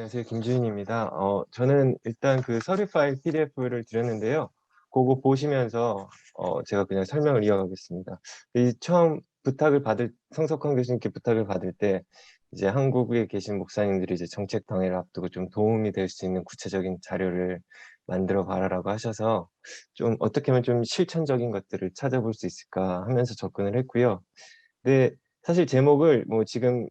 안녕하세요. 김주인입니다. 저는 일단 그 서류 파일 PDF를 드렸는데요. 그거 보시면서 제가 그냥 설명을 이어가겠습니다. 이 처음 성석환 교수님께 부탁을 받을 때 이제 한국에 계신 목사님들이 이제 정책 당회를 앞두고 좀 도움이 될 수 있는 구체적인 자료를 만들어 봐라라고 하셔서 좀 어떻게 하면 좀 실천적인 것들을 찾아볼 수 있을까 하면서 접근을 했고요. 네. 사실 제목을 뭐 지금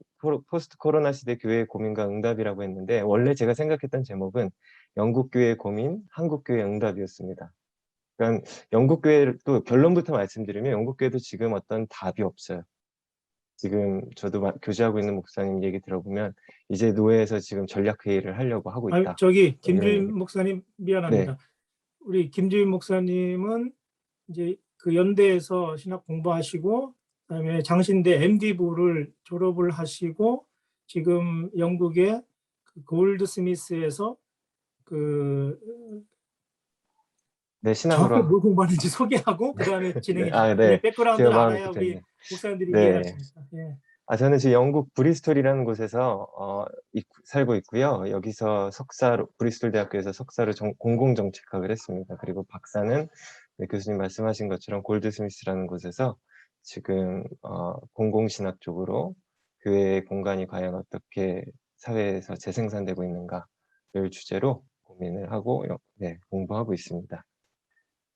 포스트 코로나 시대 교회의 고민과 응답이라고 했는데, 원래 제가 생각했던 제목은 영국 교회의 고민, 한국 교회의 응답이었습니다. 그러니까 영국 교회를 또 결론부터 말씀드리면 영국 교회도 지금 어떤 답이 없어요. 지금 저도 교제하고 있는 목사님 얘기 들어보면 이제 노회에서 지금 전략 회의를 하려고 하고 있다. 저기 뭐 이런 김주인 얘기. 목사님 네. 미안합니다. 우리 김주인 목사님은 이제 그 연대에서 신학 공부하시고 그다음에 장신대 MD부를 졸업을 하시고 지금 영국의 그 골드스미스에서 그 네, 정확하게 신학으로. 뭘 공부하는지 소개하고 그다음에 네. 진행해 주세요. 아, 예, 네. 제가 백그라운드를 마음이 알아야 우리 급했네요. 목사님들이 이해할 네. 겁니다. 예. 저는 지금 영국 브리스톨이라는 곳에서 살고 있고요. 여기서 브리스톨 대학교에서 석사를 공공정책학을 했습니다. 그리고 박사는 네, 교수님 말씀하신 것처럼 골드스미스라는 곳에서 지금 공공신학 쪽으로 교회의 공간이 과연 어떻게 사회에서 재생산되고 있는가를 주제로 고민을 하고 네, 공부하고 있습니다.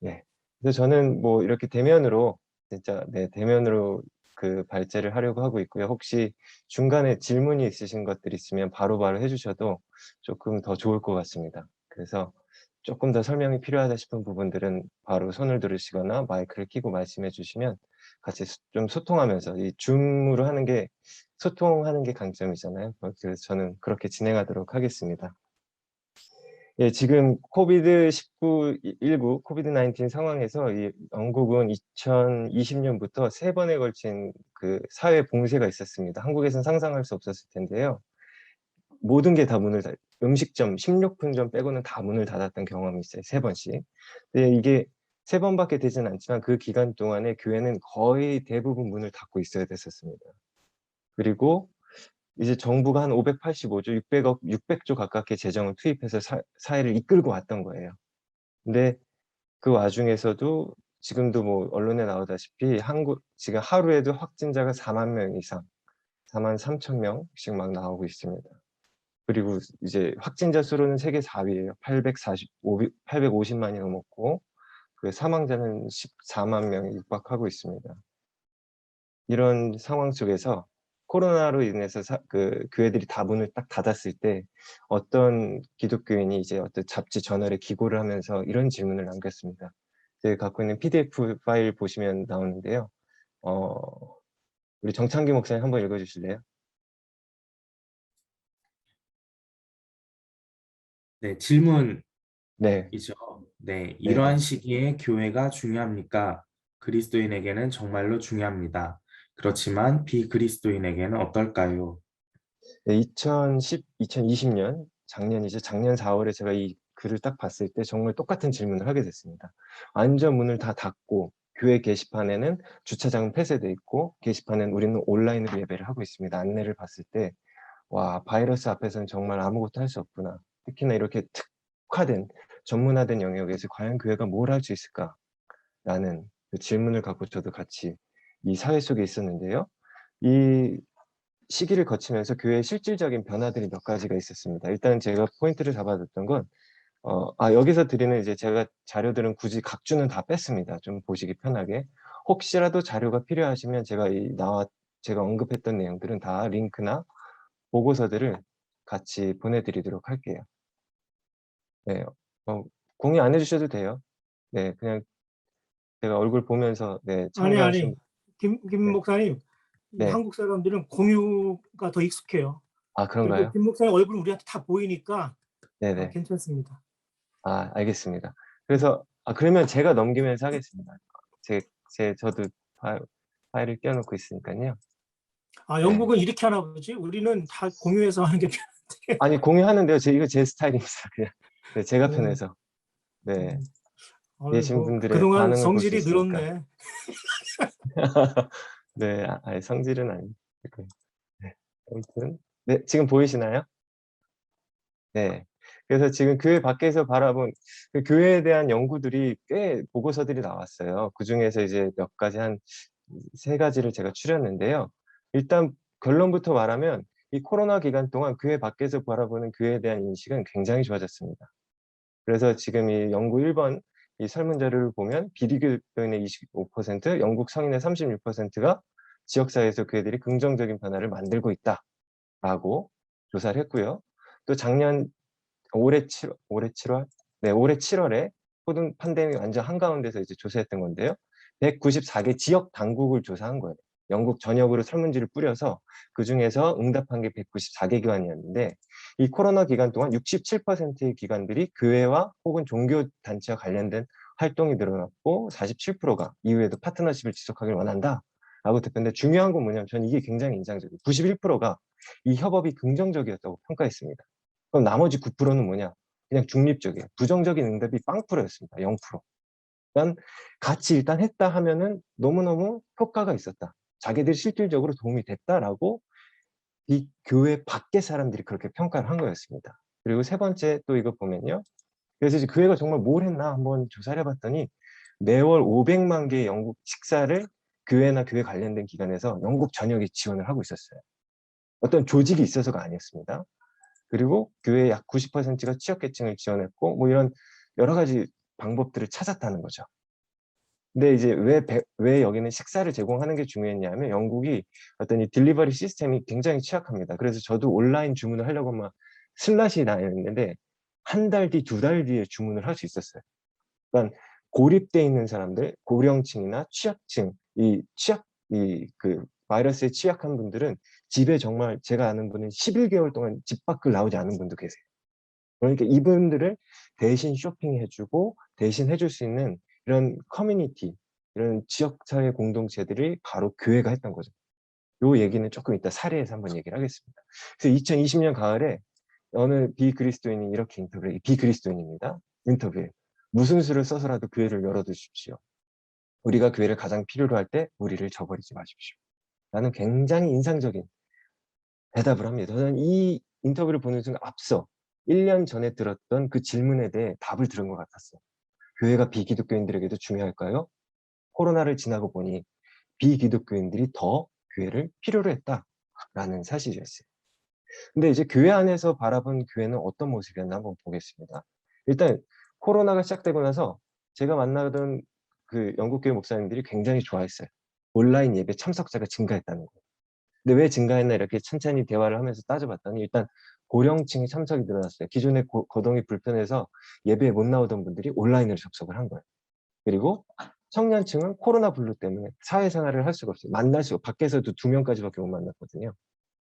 네. 그래서 저는 뭐 이렇게 대면으로 진짜 네, 대면으로 그 발제를 하려고 하고 있고요. 혹시 중간에 질문이 있으신 것들 있으면 바로바로 해 주셔도 조금 더 좋을 것 같습니다. 그래서 조금 더 설명이 필요하다 싶은 부분들은 바로 손을 들으시거나 마이크를 켜고 말씀해 주시면 같이 좀 소통하면서, 이 줌으로 하는 게 소통하는 게 강점이잖아요. 그래서 저는 그렇게 진행하도록 하겠습니다. 예, 지금 코비드-19 상황에서 이 영국은 2020년부터 3번에 걸친 그 사회 봉쇄가 있었습니다. 한국에서는 상상할 수 없었을 텐데요. 모든 게 다 음식점, 식료품점 빼고는 다 문을 닫았던 경험이 있어요. 3번씩. 네, 이게 3번밖에 되진 않지만 그 기간 동안에 교회는 거의 대부분 문을 닫고 있어야 됐었습니다. 그리고 이제 정부가 한 585조, 600조 가깝게 재정을 투입해서 사회를 이끌고 왔던 거예요. 근데 그 와중에서도 지금도 뭐 언론에 나오다시피 지금 하루에도 확진자가 4만 명 이상, 4만 3천 명씩 막 나오고 있습니다. 그리고 이제 확진자 수로는 세계 4위예요. 850만이 넘었고, 그 사망자는 14만 명이 육박하고 있습니다. 이런 상황 속에서 코로나로 인해서 그 교회들이 다 문을 딱 닫았을 때 어떤 기독교인이 이제 어떤 잡지 저널에 기고를 하면서 이런 질문을 남겼습니다. 제가 갖고 있는 PDF 파일 보시면 나오는데요. 어, 우리 정창기 목사님 한번 읽어 주실래요? 네, 질문이죠. 네. 네, 이러한 네네. 시기에 교회가 중요합니까? 그리스도인에게는 정말로 중요합니다. 그렇지만 비그리스도인에게는 어떨까요? 네, 2020년, 작년이죠. 작년 4월에 제가 이 글을 딱 봤을 때 정말 똑같은 질문을 하게 됐습니다. 완전 문을 다 닫고 교회 게시판에는 주차장은 폐쇄돼 있고 게시판엔 우리는 온라인으로 예배를 하고 있습니다. 안내를 봤을 때 와, 바이러스 앞에서는 정말 아무것도 할 수 없구나. 특히나 이렇게 특화된 전문화된 영역에서 과연 교회가 뭘 할 수 있을까라는 그 질문을 갖고 저도 같이 이 사회 속에 있었는데요. 이 시기를 거치면서 교회의 실질적인 변화들이 몇 가지가 있었습니다. 일단 제가 포인트를 잡아뒀던 건 여기서 드리는 이제 제가 자료들은 굳이 각주는 다 뺐습니다. 좀 보시기 편하게. 혹시라도 자료가 필요하시면 제가 언급했던 내용들은 다 링크나 보고서들을 같이 보내드리도록 할게요. 네, 공유 안 해주셔도 돼요. 네, 그냥 제가 얼굴 보면서 네, 참조하시면. 김 네, 목사님, 이 네. 한국 사람들은 공유가 더 익숙해요. 그리고 그런가요? 김 목사님 얼굴 우리한테 다 보이니까 네네. 괜찮습니다. 알겠습니다. 그래서 그러면 제가 넘기면서 하겠습니다. 저도 파일을 띄워놓고 있으니까요. 네. 영국은 이렇게 하나 보지? 우리는 다 공유해서 하는 게 편한데. 아니, 공유하는데요. 이거 제 스타일입니다. 그냥. 네, 제가 네. 편해서. 네. 계신 아이고, 분들의 그동안 반응을 볼 수 성질이 있으니까. 늘었네. 네, 성질은 아니고. 네. 아무튼. 네, 지금 보이시나요? 네. 그래서 지금 교회 밖에서 바라본 그 교회에 대한 연구들이 꽤 보고서들이 나왔어요. 그중에서 이제 몇 가지 한 세 가지를 제가 추렸는데요. 일단 결론부터 말하면 이 코로나 기간 동안 교회 밖에서 바라보는 교회에 대한 인식은 굉장히 좋아졌습니다. 그래서 지금 이 연구 1번 이 설문자료를 보면 비리교인의 25%, 영국 성인의 36%가 지역사회에서 교회들이 긍정적인 변화를 만들고 있다라고 조사를 했고요. 또 작년 올해 7월? 네, 올해 7월에 코로나 팬데믹 완전 한가운데서 이제 조사했던 건데요. 194개 지역 당국을 조사한 거예요. 영국 전역으로 설문지를 뿌려서 그중에서 응답한 게 194개 기관이었는데 이 코로나 기간 동안 67%의 기관들이 교회와 혹은 종교 단체와 관련된 활동이 늘어났고 47%가 이후에도 파트너십을 지속하길 원한다라고 답했는데 중요한 건 뭐냐면 저는 이게 굉장히 인상적이에요. 91%가 이 협업이 긍정적이었다고 평가했습니다. 그럼 나머지 9%는 뭐냐? 그냥 중립적이에요. 부정적인 응답이 0%였습니다. 0%. 일단 같이 일단 했다 하면은 너무너무 효과가 있었다. 자기들이 실질적으로 도움이 됐다라고 이 교회 밖의 사람들이 그렇게 평가를 한 거였습니다. 그리고 세 번째 또 이거 보면요. 그래서 이제 교회가 정말 뭘 했나 한번 조사를 해봤더니 매월 500만 개의 영국 식사를 교회나 교회 관련된 기관에서 영국 전역에 지원을 하고 있었어요. 어떤 조직이 있어서가 아니었습니다. 그리고 교회의 약 90%가 취약계층을 지원했고 뭐 이런 여러 가지 방법들을 찾았다는 거죠. 근데 이제 왜 여기는 식사를 제공하는 게 중요했냐면 영국이 어떤 이 딜리버리 시스템이 굉장히 취약합니다. 그래서 저도 온라인 주문을 하려고 막 슬롯이 나였는데 한 달 뒤, 두 달 뒤에 주문을 할 수 있었어요. 그러니까 고립돼 있는 사람들, 고령층이나 취약층, 이 그 바이러스에 취약한 분들은 집에 정말 제가 아는 분은 11개월 동안 집 밖을 나오지 않은 분도 계세요. 그러니까 이분들을 대신 쇼핑해주고 대신 해줄 수 있는 이런 커뮤니티, 이런 지역사회 공동체들이 바로 교회가 했던 거죠. 요 얘기는 조금 이따 사례에서 한번 얘기를 하겠습니다. 그래서 2020년 가을에 어느 비그리스도인이 이렇게 비그리스도인입니다. 인터뷰에 무슨 수를 써서라도 교회를 열어두십시오. 우리가 교회를 가장 필요로 할 때 우리를 저버리지 마십시오. 라는 굉장히 인상적인 대답을 합니다. 저는 이 인터뷰를 보는 순간 앞서 1년 전에 들었던 그 질문에 대해 답을 들은 것 같았어요. 교회가 비기독교인들에게도 중요할까요? 코로나를 지나고 보니 비기독교인들이 더 교회를 필요로 했다라는 사실이었어요. 근데 이제 교회 안에서 바라본 교회는 어떤 모습이었나 한번 보겠습니다. 일단 코로나가 시작되고 나서 제가 만나던 그 영국교회 목사님들이 굉장히 좋아했어요. 온라인 예배 참석자가 증가했다는 거예요. 근데 왜 증가했나 이렇게 천천히 대화를 하면서 따져봤더니 일단 고령층의 참석이 늘어났어요. 기존에 거동이 불편해서 예배에 못 나오던 분들이 온라인으로 접속을 한 거예요. 그리고 청년층은 코로나 블루 때문에 사회생활을 할 수가 없어요. 만날 수가 밖에서도 2명까지밖에 못 만났거든요.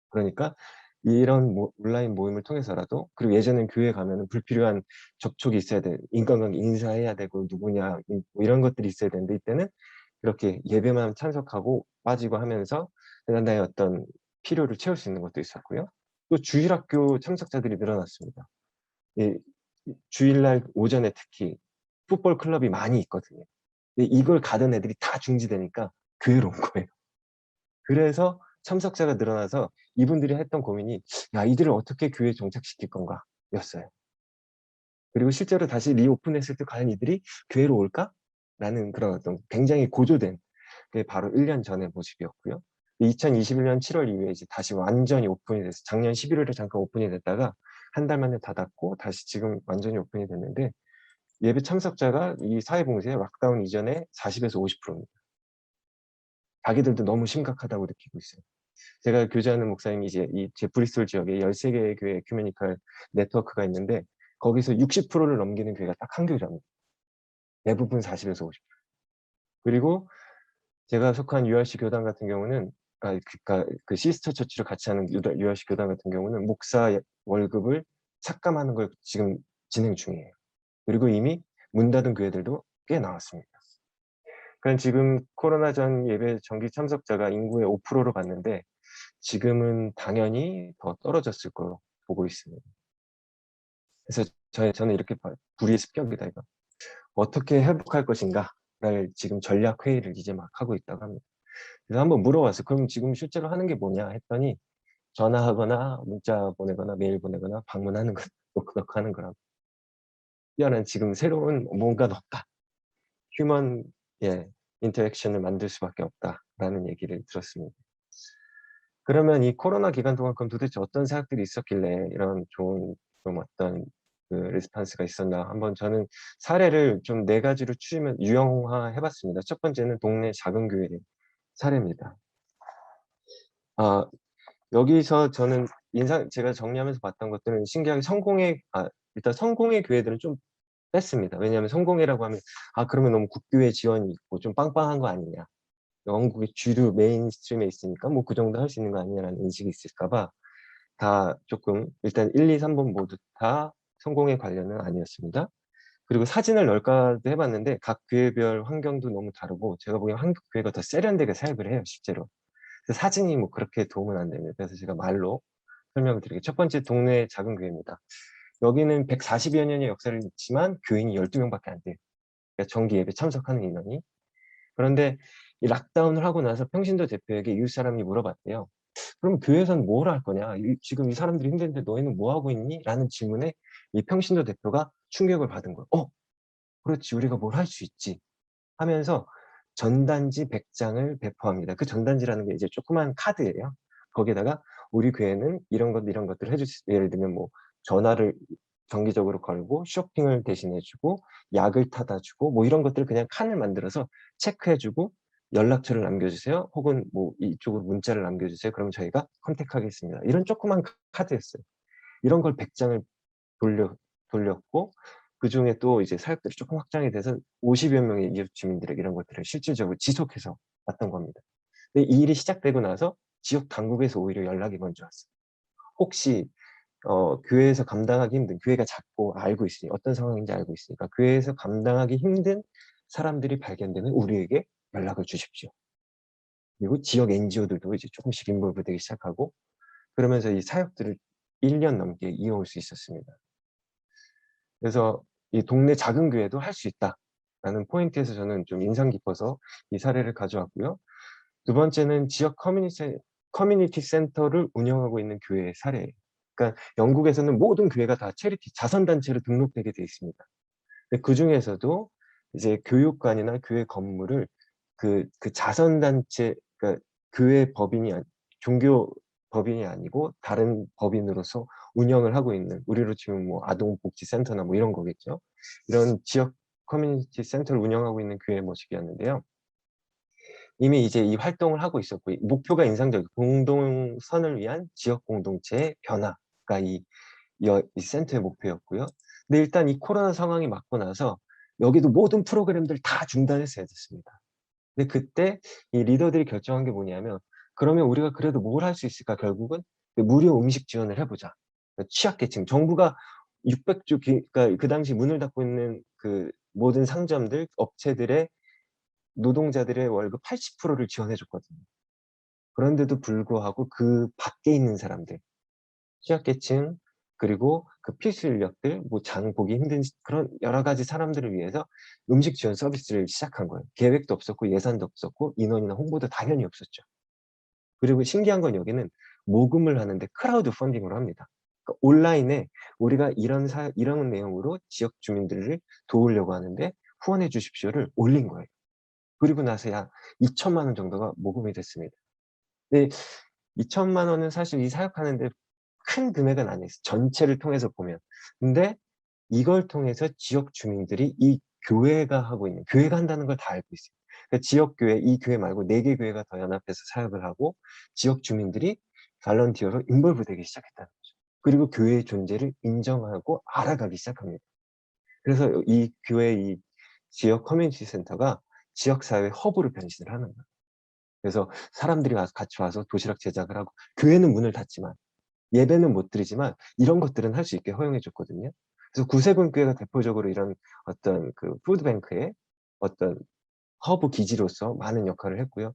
그러니까 이런 온라인 모임을 통해서라도 그리고 예전엔 교회 가면은 불필요한 접촉이 있어야 돼. 인간관계 인사해야 되고 누구냐 뭐 이런 것들이 있어야 되는데 이때는 이렇게 예배만 참석하고 빠지고 하면서 나의 어떤 필요를 채울 수 있는 것도 있었고요. 또 주일학교 참석자들이 늘어났습니다. 이 주일날 오전에 특히 풋볼 클럽이 많이 있거든요. 근데 이걸 가던 애들이 다 중지되니까 교회로 온 거예요. 그래서 참석자가 늘어나서 이분들이 했던 고민이 '야 이들을 어떻게 교회에 정착시킬 건가.' 였어요. 그리고 실제로 다시 리오픈했을 때 '과연 이들이 교회로 올까?' 라는 그런 어떤 굉장히 고조된 게 바로 1년 전의 모습이었고요. 2021년 7월 이후에 이제 다시 완전히 오픈이 돼서 작년 11월에 잠깐 오픈이 됐다가 한 달 만에 닫았고 다시 지금 완전히 오픈이 됐는데 예배 참석자가 이 사회봉쇄 락다운 이전에 40에서 50%입니다. 자기들도 너무 심각하다고 느끼고 있어요. 제가 교제하는 목사님이 이제 제 브리스톨 지역에 13개의 교회 에큐메니컬 네트워크가 있는데 거기서 60%를 넘기는 교회가 딱 한 교회랍니다. 대부분 40에서 50%. 그리고 제가 속한 URC 교단 같은 경우는 그러니까 그 시스터 처치를 같이 하는 URC 교단 같은 경우는 목사 월급을 삭감하는 걸 지금 진행 중이에요. 그리고 이미 문 닫은 교회들도 꽤 나왔습니다. 그러니까 지금 코로나 전 예배 정기 참석자가 인구의 5%로 봤는데 지금은 당연히 더 떨어졌을 거로 보고 있습니다. 그래서 저는 이렇게 봐요. 불의의 습격이다 이거. 어떻게 회복할 것인가를 지금 전략 회의를 이제 막 하고 있다고 합니다. 그래서 한번 물어봤어요. 그럼 지금 실제로 하는 게 뭐냐 했더니 전화하거나 문자 보내거나 메일 보내거나 방문하는 거 노크노크하는 거라고. 뛰어난 지금 새로운 뭔가 없다. 휴먼 인터랙션을 만들 수밖에 없다라는 얘기를 들었습니다. 그러면 이 코로나 기간 동안 그럼 도대체 어떤 사역들이 있었길래 이런 좋은 좀 어떤 그 리스판스가 있었나 한번 저는 사례를 좀 4가지로 유형화해 봤습니다. 첫 번째는 동네 작은 교회 사례입니다. 여기서 저는 제가 정리하면서 봤던 것들은 신기하게 일단 성공의 교회들은 좀 뺐습니다. 왜냐하면 성공회라고 하면 그러면 너무 국교회 지원이 있고 좀 빵빵한 거 아니냐. 영국의 주류 메인스트림에 있으니까 뭐 그 정도 할 수 있는 거 아니냐라는 인식이 있을까 봐 다 조금 일단 1, 2, 3번 모두 다 성공회 관련은 아니었습니다. 그리고 사진을 넣을까도 해봤는데 각 교회별 환경도 너무 다르고 제가 보기엔 한국 교회가 더 세련되게 사역을 해요, 실제로. 그래서 사진이 뭐 그렇게 도움은 안 됩니다. 그래서 제가 말로 설명을 드릴게요. 첫 번째 동네 작은 교회입니다. 여기는 140여 년의 역사를 있지만 교인이 12명밖에 안 돼요. 그러니까 정기 예배 참석하는 인원이. 그런데 이 락다운을 하고 나서 평신도 대표에게 이웃 사람이 물어봤대요. 그럼 교회에서는 뭘 할 거냐? 지금 이 사람들이 힘든데 너희는 뭐 하고 있니? 라는 질문에 이 평신도 대표가 충격을 받은 거예요. 그렇지, 우리가 뭘 할 수 있지. 하면서 전단지 100장을 배포합니다. 그 전단지라는 게 이제 조그만 카드예요. 거기에다가 우리 교회는 이런 것들을 해줄 수, 예를 들면 뭐 전화를 정기적으로 걸고 쇼핑을 대신해주고 약을 타다 주고 뭐 이런 것들을 그냥 칸을 만들어서 체크해주고 연락처를 남겨주세요. 혹은 뭐 이쪽으로 문자를 남겨주세요. 그럼 저희가 컨택하겠습니다. 이런 조그만 카드였어요. 이런 걸 100장을 돌렸고 그 중에 또 이제 사역들이 조금 확장이 돼서 50여 명의 이웃 주민들에게 이런 것들을 실질적으로 지속해서 왔던 겁니다. 근데 이 일이 시작되고 나서 지역 당국에서 오히려 연락이 먼저 왔어요. 혹시 교회에서 감당하기 힘든, 교회가 작고 알고 있으니 어떤 상황인지 알고 있으니까 교회에서 감당하기 힘든 사람들이 발견되면 우리에게 연락을 주십시오. 그리고 지역 NGO들도 이제 조금씩 인볼브 되기 시작하고 그러면서 이 사역들을 1년 넘게 이어올 수 있었습니다. 그래서 이 동네 작은 교회도 할 수 있다라는 포인트에서 저는 좀 인상 깊어서 이 사례를 가져왔고요. 두 번째는 지역 커뮤니티 센터를 운영하고 있는 교회의 사례예요. 그러니까 영국에서는 모든 교회가 다 체리티 자선단체로 등록되게 돼 있습니다. 근데 그 중에서도 이제 교육관이나 교회 건물을 그 자선단체, 그러니까 교회 법인이 종교 법인이 아니고 다른 법인으로서 운영을 하고 있는, 우리로 치면 뭐 아동복지센터나 뭐 이런 거겠죠. 이런 지역 커뮤니티 센터를 운영하고 있는 교회 모습이었는데요. 이미 이제 이 활동을 하고 있었고 목표가 인상적이고 공동선을 위한 지역 공동체의 변화가 이 센터의 목표였고요. 근데 일단 이 코로나 상황이 맞고 나서 여기도 모든 프로그램들 다 중단했어야 됐습니다. 근데 그때 이 리더들이 결정한 게 뭐냐면 그러면 우리가 그래도 뭘 할 수 있을까 결국은 무료 음식 지원을 해보자. 취약계층 정부가 600조 그러니까 그 당시 문을 닫고 있는 그 모든 상점들 업체들의 노동자들의 월급 80%를 지원해 줬거든요. 그런데도 불구하고 그 밖에 있는 사람들, 취약계층, 그리고 그 필수 인력들, 뭐 장 보기 힘든 그런 여러 가지 사람들을 위해서 음식 지원 서비스를 시작한 거예요. 계획도 없었고 예산도 없었고 인원이나 홍보도 당연히 없었죠. 그리고 신기한 건 여기는 모금을 하는데 크라우드 펀딩으로 합니다. 그러니까 온라인에 우리가 이런 내용으로 지역 주민들을 도우려고 하는데 후원해 주십시오를 올린 거예요. 그리고 나서야 2천만 원 정도가 모금이 됐습니다. 근데 2천만 원은 사실 이 사역하는데 큰 금액은 아니에요. 전체를 통해서 보면. 근데 이걸 통해서 지역 주민들이 이 교회가 한다는 걸 다 알고 있어요. 그러니까 지역 교회, 이 교회 말고 4개 교회가 더 연합해서 사역을 하고 지역 주민들이 발런티어로 인볼브 되기 시작했다는 거죠. 그리고 교회의 존재를 인정하고 알아가기 시작합니다. 그래서 이 교회 이 지역 커뮤니티 센터가 지역사회 허브로 변신을 하는 거예요. 그래서 사람들이 같이 와서 도시락 제작을 하고 교회는 문을 닫지만 예배는 못 드리지만 이런 것들은 할 수 있게 허용해 줬거든요. 그래서 구세군 교회가 대표적으로 이런 어떤 그 푸드뱅크의 어떤 허브 기지로서 많은 역할을 했고요.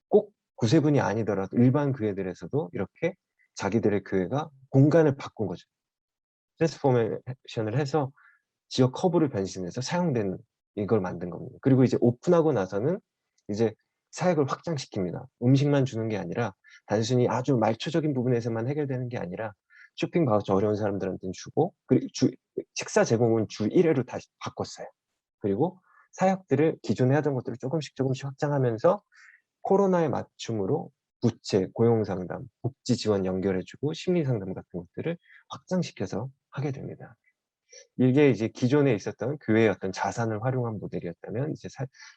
꼭 구세군이 아니더라도 일반 교회들에서도 이렇게 자기들의 교회가 공간을 바꾼 거죠. 트랜스포메이션을 해서 지역 허브를 변신해서 사용된 이걸 만든 겁니다. 그리고 이제 오픈하고 나서는 이제 사역을 확장시킵니다. 음식만 주는 게 아니라 단순히 아주 말초적인 부분에서만 해결되는 게 아니라 쇼핑 바우처 어려운 사람들한테는 주고, 그리고 식사 제공은 주 1회로 다시 바꿨어요. 그리고 사역들을 기존에 하던 것들을 조금씩 확장하면서 코로나에 맞춤으로 부채, 고용상담, 복지 지원 연결해주고 심리상담 같은 것들을 확장시켜서 하게 됩니다. 이게 이제 기존에 있었던 교회의 어떤 자산을 활용한 모델이었다면, 이제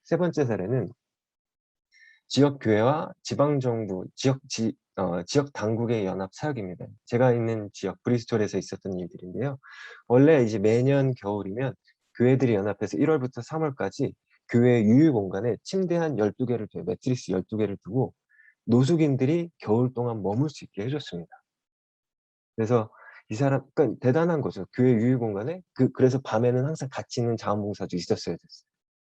세 번째 사례는 지역 교회와 지방 정부, 지역 당국의 연합 사역입니다. 제가 있는 지역 브리스톨에서 있었던 일들인데요. 원래 이제 매년 겨울이면 교회들이 연합해서 1월부터 3월까지 교회 유휴 공간에 침대 한 12개를 둬요. 매트리스 12개를 두고 노숙인들이 겨울 동안 머물 수 있게 해줬습니다. 그래서 그러니까 대단한 거죠. 교회 유휴 공간에 그래서 밤에는 항상 같이 있는 자원봉사도 있었어야 됐어요.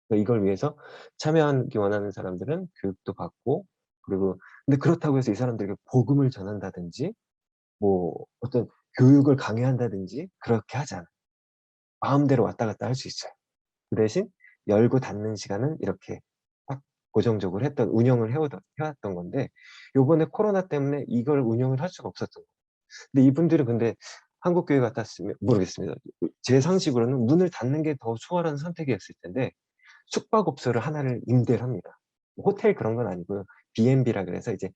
그러니까 이걸 위해서 참여하기 원하는 사람들은 교육도 받고, 그리고 근데 그렇다고 해서 이 사람들에게 복음을 전한다든지 뭐 어떤 교육을 강요한다든지 그렇게 하지 않아요. 마음대로 왔다 갔다 할 수 있어요. 그 대신 열고 닫는 시간은 이렇게 딱 고정적으로 운영을 해왔던 건데, 요번에 코로나 때문에 이걸 운영을 할 수가 없었던 거예요. 근데 이분들은 한국 교회 같았으면 모르겠습니다. 제 상식으로는 문을 닫는 게 더 수월한 선택이었을 텐데 숙박업소를 하나를 임대를 합니다. 호텔 그런 건 아니고요. B&B라 그래서 이제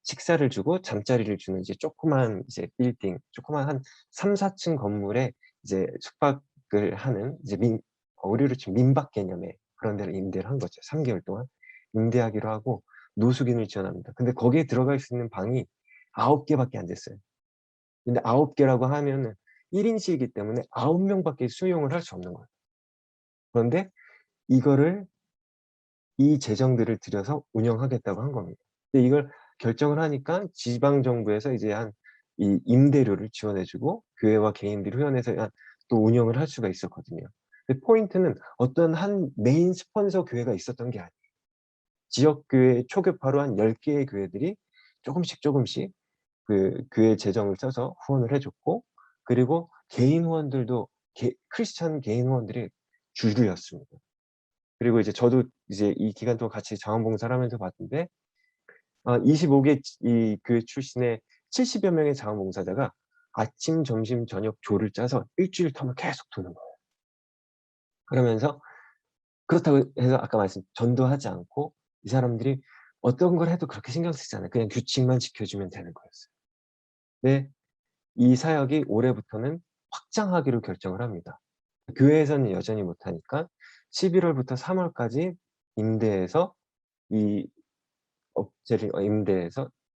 식사를 주고 잠자리를 주는 이제 조그만 이제 빌딩, 조그만 한 3-4층 건물에 이제 숙박을 하는 이제 우리로 치면 민박 개념의 그런 데를 임대를 한 거죠. 3개월 동안 임대하기로 하고 노숙인을 지원합니다. 근데 거기에 들어갈 수 있는 방이 9개밖에 안 됐어요. 근데 9개라고 하면은 1인실이기 때문에 9명밖에 수용을 할 수 없는 거예요. 그런데 이거를 이 재정들을 들여서 운영하겠다고 한 겁니다. 근데 이걸 결정을 하니까 지방 정부에서 이제 이 임대료를 지원해 주고 교회와 개인들이 후원해서 또 운영을 할 수가 있었거든요. 근데 포인트는 어떤 한 메인 스폰서 교회가 있었던 게 아니에요. 지역 교회 초교파로 한 10개의 교회들이 조금씩 그 교회 재정을 써서 후원을 해 줬고, 그리고 개인 후원들도 크리스천 개인 후원들이 줄이었습니다. 그리고 이제 저도 이제 이 기간 동안 같이 자원봉사를 하면서 봤는데 25개 이 교회 출신의 70여 명의 자원봉사자가 아침, 점심, 저녁 조를 짜서 일주일 동안 계속 도는 거예요. 그러면서 그렇다고 해서 아까 전도하지 않고 이 사람들이 어떤 걸 해도 그렇게 신경 쓰지 않아요. 그냥 규칙만 지켜주면 되는 거였어요. 근데 이 사역이 올해부터는 확장하기로 결정을 합니다. 교회에서는 여전히 못하니까 11월부터 3월까지 임대해서 이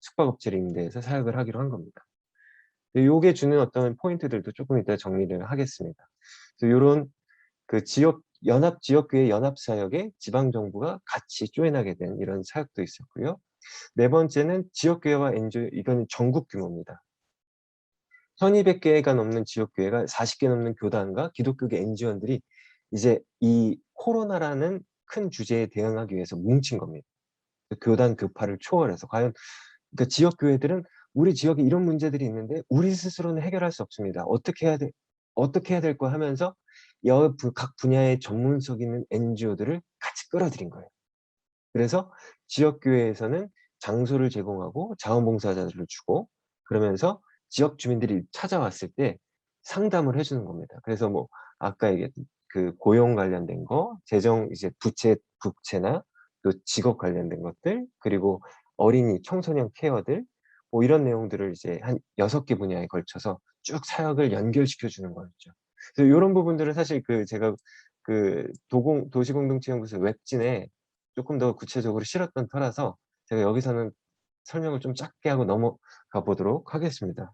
숙박업체를 임대해서 사역을 하기로 한 겁니다. 요게 주는 어떤 포인트들도 조금 이따 정리를 하겠습니다. 그래서 요런 지역교회 연합사역에 지방정부가 같이 조인하게 된 이런 사역도 있었고요. 네 번째는 지역교회와 NGO, 이건 전국 규모입니다. 1200개가 넘는 지역교회가 40개 넘는 교단과 기독교계 NGO들이 이제 이 코로나라는 큰 주제에 대응하기 위해서 뭉친 겁니다. 교단 교파를 초월해서 과연 그러니까 지역 교회들은 우리 지역에 이런 문제들이 있는데 우리 스스로는 해결할 수 없습니다. 어떻게 해야 될 거 하면서 각 분야의 전문성 있는 NGO들을 같이 끌어들인 거예요. 그래서 지역 교회에서는 장소를 제공하고 자원봉사자들을 주고, 그러면서 지역 주민들이 찾아왔을 때 상담을 해 주는 겁니다. 그래서 뭐 아까 얘기했던 그 고용 관련된 거, 이제 부채나 또 직업 관련된 것들, 그리고 어린이, 청소년 케어들, 뭐 이런 내용들을 이제 한 6개 분야에 걸쳐서 쭉 사역을 연결시켜 주는 거였죠. 그래서 요런 부분들은 사실 제가 도시공동체연구소 웹진에 조금 더 구체적으로 실었던 터라서 제가 여기서는 설명을 좀 짧게 하고 넘어가 보도록 하겠습니다.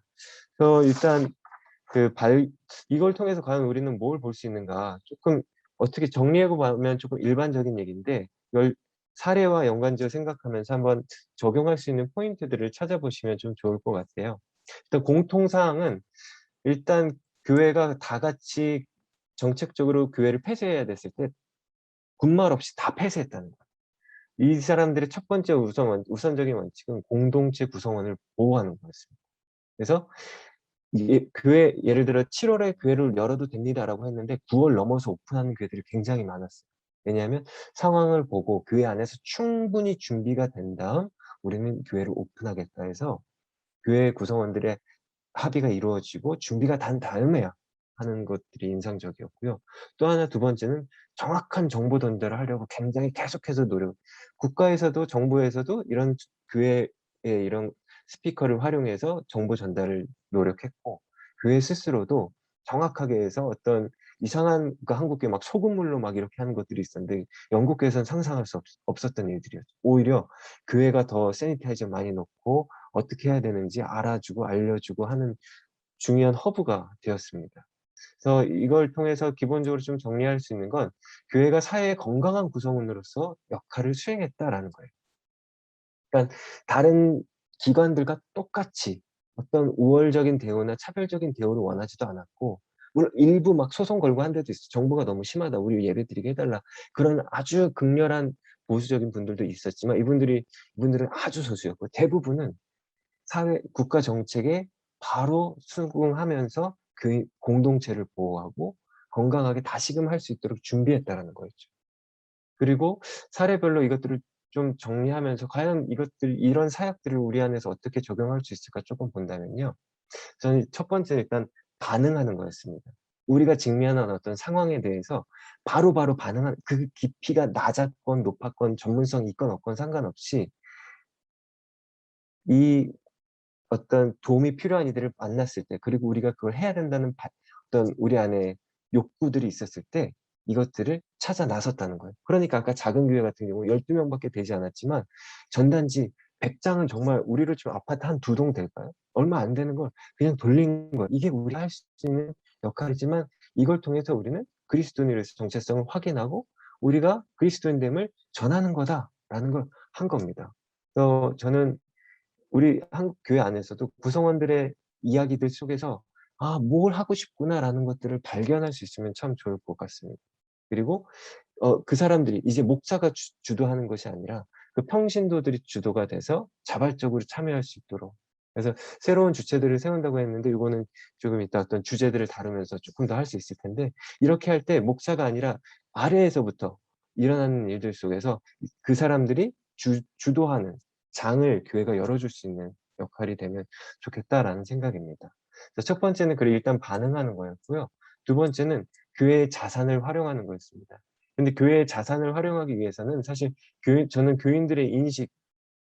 일단 이걸 통해서 과연 우리는 뭘 볼 수 있는가, 조금 어떻게 정리하고 보면 조금 일반적인 얘기인데 이걸 사례와 연관지어 생각하면서 한번 적용할 수 있는 포인트들을 찾아보시면 좀 좋을 것 같아요. 일단 공통사항은 일단 교회가 다 같이 정책적으로 교회를 폐쇄해야 됐을 때 군말 없이 다 폐쇄했다는 거예요. 이 사람들의 첫 번째 우선적인 원칙은 공동체 구성원을 보호하는 거였습니다. 그래서 이게 예를 들어 7월에 교회를 열어도 됩니다라고 했는데 9월 넘어서 오픈하는 교회들이 굉장히 많았어요. 왜냐하면 상황을 보고 교회 안에서 충분히 준비가 된 다음 우리는 교회를 오픈하겠다 해서 교회 구성원들의 합의가 이루어지고 준비가 된 다음에야 하는 것들이 인상적이었고요. 또 하나 두 번째는 정확한 정보 전달을 하려고 굉장히 계속해서 국가에서도 정부에서도 이런 교회의 이런 스피커를 활용해서 정보 전달을 노력했고 교회 스스로도 정확하게 해서 어떤 이상한 한국 교회 막 소금물로 막 이렇게 하는 것들이 있었는데 영국 교회에서는 상상할 수 없었던 일들이었죠. 오히려 교회가 더 세니타이저 많이 넣고 어떻게 해야 되는지 알아주고 알려주고 하는 중요한 허브가 되었습니다. 그래서 이걸 통해서 기본적으로 좀 정리할 수 있는 건 교회가 사회의 건강한 구성원으로서 역할을 수행했다라는 거예요. 그러니까 다른 기관들과 똑같이 어떤 우월적인 대우나 차별적인 대우를 원하지도 않았고 물론 일부 막 소송 걸고 한 데도 있어요. "정부가 너무 심하다. 우리 예배드리게 해 달라." 그런 아주 극렬한 보수적인 분들도 있었지만 이분들은 아주 소수였고 대부분은 사회 국가 정책에 바로 수긍하면서 교인 공동체를 보호하고 건강하게 다시금 할 수 있도록 준비했다라는 거였죠. 그리고 사례별로 이것들을 좀 정리하면서 과연 이런 사역들을 우리 안에서 어떻게 적용할 수 있을까 쪼끔 본다면요. 저는 첫 번째 일단 반응하는 거였습니다. 우리가 직면한 어떤 상황에 대해서 바로바로 반응하는 그 깊이가 낮았건 높았건 전문성이 있건 없건 상관없이 이 어떤 도움이 필요한 이들을 만났을 때 그리고 우리가 그걸 해야 된다는 어떤 우리 안에 욕구들이 있었을 때 이것들을 찾아 나섰다는 거예요. 그러니까 아까 작은 교회 같은 경우 12명 밖에 되지 않았지만 전단지 100 장은 정말 우리로 치면 아파트 한 2동 될까요? 얼마 안 되는 걸 그냥 돌린 거예요. 이게 우리가 할 수 있는 역할이지만 이걸 통해서 우리는 그리스도인으로서 정체성을 확인하고 우리가 그리스도인됨을 전하는 거다라는 걸 한 겁니다. 그래서 저는 우리 한국 교회 안에서도 구성원들의 이야기들 속에서 '아 뭘 하고 싶구나.'라는 것들을 발견할 수 있으면 참 좋을 것 같습니다. 그리고 그 사람들이 이제 목사가 주도하는 것이 아니라 그 평신도들이 주도가 돼서 자발적으로 참여할 수 있도록 그래서 새로운 주체들을 세운다고 했는데 요거는 조금 이따 어떤 주제들을 다루면서 쪼끔 더 할 수 있을 텐데 이렇게 할 때 목사가 아니라 아래에서부터 일어나는 일들 속에서 그 사람들이 주도하는 장을 교회가 열어줄 수 있는 역할이 되면 좋겠다라는 생각입니다. 그래서 첫 번째는 일단 반응하는 거였고요. 두 번째는 교회의 자산을 활용하는 거였습니다. 근데 교회의 자산을 활용하기 위해서는 사실 저는 교인들의 인식,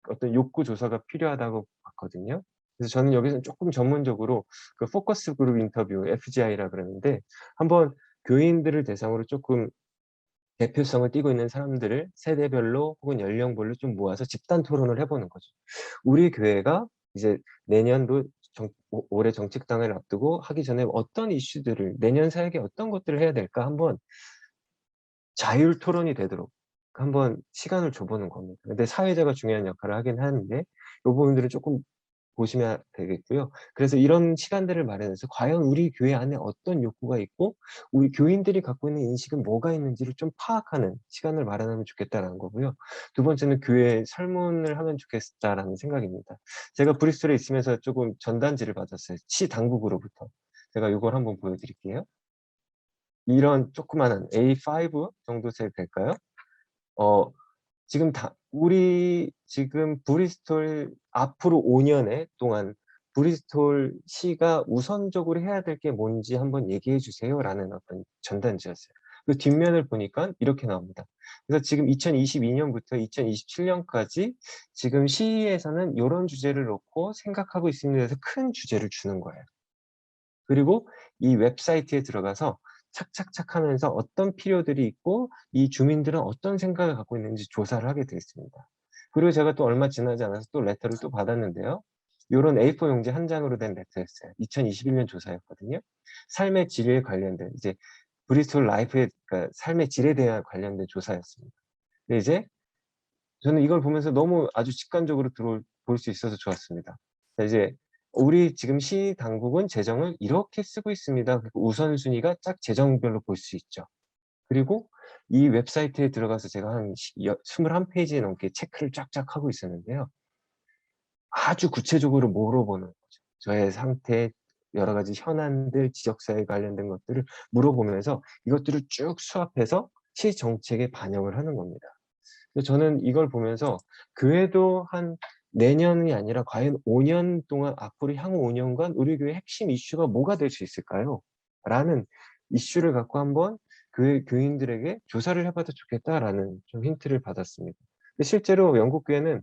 어떤 욕구 조사가 필요하다고 봤거든요. 그래서 저는 여기서 쪼끔 전문적으로 그 포커스 그룹 인터뷰 FGI라 그러는데 한번 교인들을 대상으로 쪼끔 대표성을 띠고 있는 사람들을 세대별로 혹은 연령별로 좀 모아서 집단 토론을 해 보는 거죠. 우리 교회가 이제 내년도 올해 정책당을 앞두고 하기 전에 어떤 이슈들을 내년 사역에 어떤 것들을 해야 될까 한번 자율 토론이 되도록 한번 시간을 줘 보는 겁니다. 근데 사회자가 중요한 역할을 하긴 하는데 요 부분들은 쪼끔 보시면 되겠고요. 그래서 이런 시간들을 마련해서 과연 우리 교회 안에 어떤 욕구가 있고 우리 교인들이 갖고 있는 인식은 뭐가 있는지를 좀 파악하는 시간을 마련하면 좋겠다라는 거고요. 두 번째는 교회 설문을 하면 좋겠다라는 생각입니다. 제가 브리스톨에 있으면서 쪼금 전단지를 받았어요, 시 당국으로부터. 제가 요걸 한번 보여 드릴게요. 이런 조그마한 A5 정도 색 될까요? 어 우리 지금 브리스톨 앞으로 5 년에 동안 브리스톨 시가 우선적으로 해야 될 게 뭔지 한번 얘기해 주세요라는 어떤 전단지였어요. 그 뒷면을 보니까 이렇게 나옵니다. 그래서 지금 2022 년부터 2027 년까지 지금 시에서는 요런 주제를 놓고 생각하고 있습니다 해서 큰 주제를 주는 거예요. 그리고 이 웹사이트에 들어가서 착착착 하면서 어떤 필요들이 있고 이 주민들은 어떤 생각을 갖고 있는지 조사를 하게 돼 있습니다. 그리고 제가 또 얼마 지나지 않아서 또 레터를 또 받았는데요. 요런 A4 용지 한 장으로 된 레터였어요. 2021년 조사였거든요. 삶의 질에 관련된 이제 브리스톨 라이프의 그러니까 삶의 질에 대한 관련된 조사였습니다. 근데 이제 저는 이걸 보면서 너무 아주 직관적으로 볼 수 있어서 좋았습니다. 이제 우리 지금 시 당국은 재정을 이렇게 쓰고 있습니다. 그리고 우선순위가 딱 재정별로 볼 수 있죠. 그리고 이 웹사이트에 들어가서 제가 한 21 페이지 넘게 체크를 쫙쫙 하고 있었는데요. 아주 구체적으로 물어보는 거죠. 저의 상태, 여러 가지 현안들, 지적사회 관련된 것들을 물어보면서 이것들을 쭉 수합해서 가치 정책에 반영을 하는 겁니다. 그래서 저는 이걸 보면서 교회도 한 내년이 아니라 과연 5년 동안 앞으로 향후 5년간 우리 교회 핵심 이슈가 뭐가 될 수 있을까요? 라는 이슈를 갖고 한번 교인들에게 조사를 해봐도 좋겠다라는 좀 힌트를 받았습니다. 근데 실제로 영국 교회는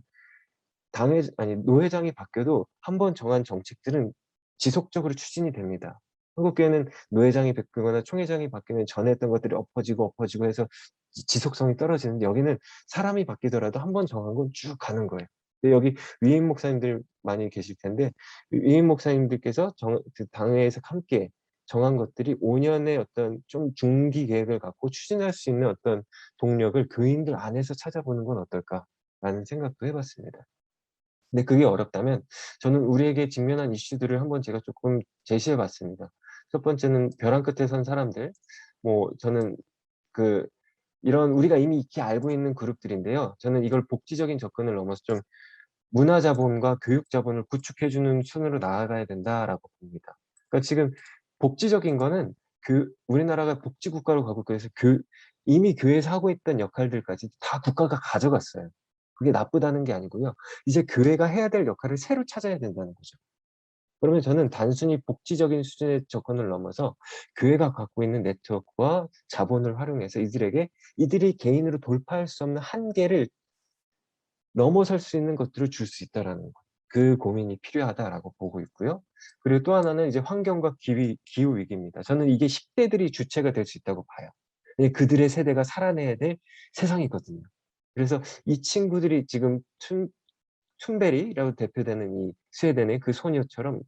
노회장이 바뀌어도 한번 정한 정책들은 지속적으로 추진이 됩니다. 한국 교회는 노회장이 바뀌거나 총회장이 바뀌면 전에 했던 것들이 엎어지고 해서 지속성이 떨어지는데, 여기는 사람이 바뀌더라도 한번 정한 건 쭉 가는 거예요. 근데 여기 위임 목사님들 많이 계실 텐데, 위임 목사님들께서 그 당회에서 함께 정한 것들이 5년의 어떤 좀 중기 계획을 갖고 추진할 수 있는 어떤 동력을 교인들 안에서 찾아보는 건 어떨까라는 생각도 해봤습니다. 근데 그게 어렵다면 저는 우리에게 직면한 이슈들을 한번 제가 조금 제시해 봤습니다. 첫 번째는 벼랑 끝에 선 사람들. 저는 그 이런 우리가 이미 익히 알고 있는 그룹들인데요. 저는 이걸 복지적인 접근을 넘어서 좀 문화 자본과 교육 자본을 구축해 주는 순으로 나아가야 된다라고 봅니다. 그러니까 지금 복지적인 거는 우리나라가 복지 국가로 가고, 그래서 이미 교회에서 하고 있던 역할들까지 다 국가가 가져갔어요. 그게 나쁘다는 게 아니고요. 이제 교회가 해야 될 역할을 새로 찾아야 된다는 거죠. 그러면 저는 단순히 복지적인 수준의 접근을 넘어서 교회가 갖고 있는 네트워크와 자본을 활용해서 이들이 개인으로 돌파할 수 없는 한계를 넘어설 수 있는 것들을 줄 수 있다라는 것. 그 고민이 필요하다라고 보고 있고요. 그리고 또 하나는 이제 환경과 기후 위기입니다. 저는 이게 10대들이 주체가 될 수 있다고 봐요. 그들의 세대가 살아내야 될 세상이거든요. 그래서 이 친구들이 지금 툰베리라고 대표되는 이 스웨덴의 그 소녀처럼,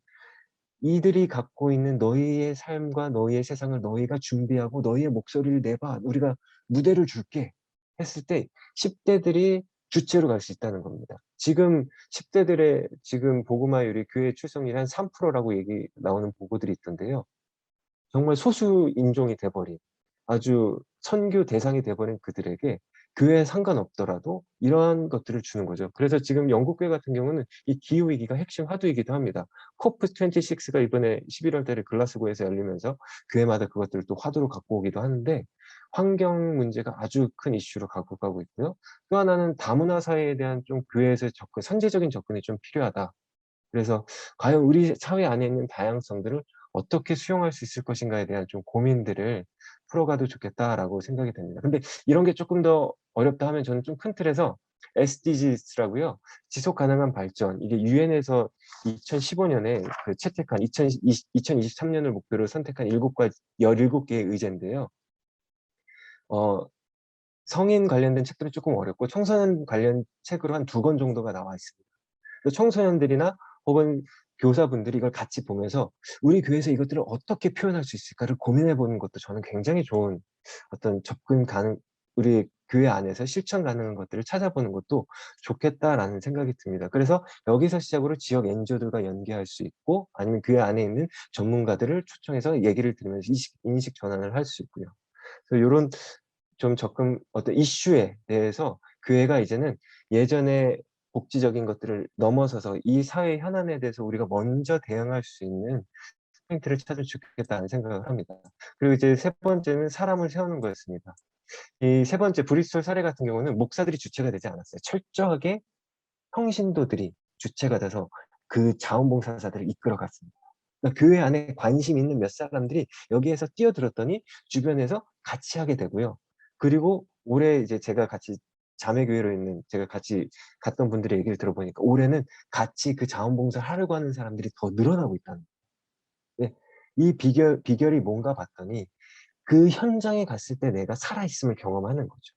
이들이 갖고 있는 너희의 삶과 너희의 세상을 너희가 준비하고 너희의 목소리를 내봐, 우리가 무대를 줄게 했을 때 10대들이 주체로 갈 수 있다는 겁니다. 지금 10대들의 지금 복음화율이, 교회 출석률이 한 3%라고 얘기 나오는 보고들이 있던데요. 정말 소수 인종이 돼버린, 아주 선교 대상이 돼버린 그들에게 교회에 상관없더라도 이러한 것들을 주는 거죠. 그래서 지금 영국 교회 같은 경우는 이 기후 위기가 핵심 화두이기도 합니다. COP26가 이번에 11월 달에 글라스고에서 열리면서 교회마다 그것들을 또 화두로 갖고 오기도 하는데, 환경 문제가 아주 큰 이슈로 갖고 가고 있고요. 또 하나는 다문화 사회에 대한 좀 교회에서의 선제적인 접근이 좀 필요하다. 그래서 과연 우리 사회 안에 있는 다양성들을 어떻게 수용할 수 있을 것인가에 대한 좀 고민들을 풀어가도 좋겠다라고 생각이 됩니다. 근데 이런 게 조금 더 어렵다 하면 저는 좀 큰 틀에서 SDGs라고요. 지속 가능한 발전. 이게 유엔에서 2015년에 채택한 2023년을 목표로 선택한 17개의 의제인데요. 성인 관련된 책들은 조금 어렵고 청소년 관련 책으로 한 2권 정도가 나와 있습니다. 청소년들이나 혹은 교사분들이 이걸 같이 보면서 우리 교회에서 이것들을 어떻게 표현할 수 있을까를 고민해 보는 것도 저는 굉장히 좋은 어떤 우리 교회 안에서 실천 가능한 것들을 찾아보는 것도 좋겠다라는 생각이 듭니다. 그래서 여기서 시작으로 지역 NGO들과 연계할 수 있고, 아니면 교회 안에 있는 전문가들을 초청해서 얘기를 들으면서 인식 전환을 할 수 있고요. 그래서 이런 좀 어떤 이슈에 대해서 교회가 이제는 예전에 복지적인 것들을 넘어서서 이 사회 현안에 대해서 우리가 먼저 대응할 수 있는 포인트를 찾으면 좋겠다는 생각을 합니다. 그리고 이제 세 번째는 사람을 세우는 거였습니다. 이 세 번째 브리스톨 사례 같은 경우는 목사들이 주체가 되지 않았어요. 철저하게 평신도들이 주체가 돼서 그 자원봉사자들을 이끌어갔습니다. 그러니까 교회 안에 관심 있는 몇 사람들이 여기에서 뛰어들었더니 주변에서 같이 하게 되고요. 그리고 올해 이제 제가 같이 자매교회로 있는, 제가 같이 갔던 분들의 얘기를 들어보니까 올해는 같이 그 자원봉사를 하려고 하는 사람들이 더 늘어나고 있다는 거예요. 이 비결이 뭔가 봤더니 그 현장에 갔을 때 내가 살아있음을 경험하는 거죠.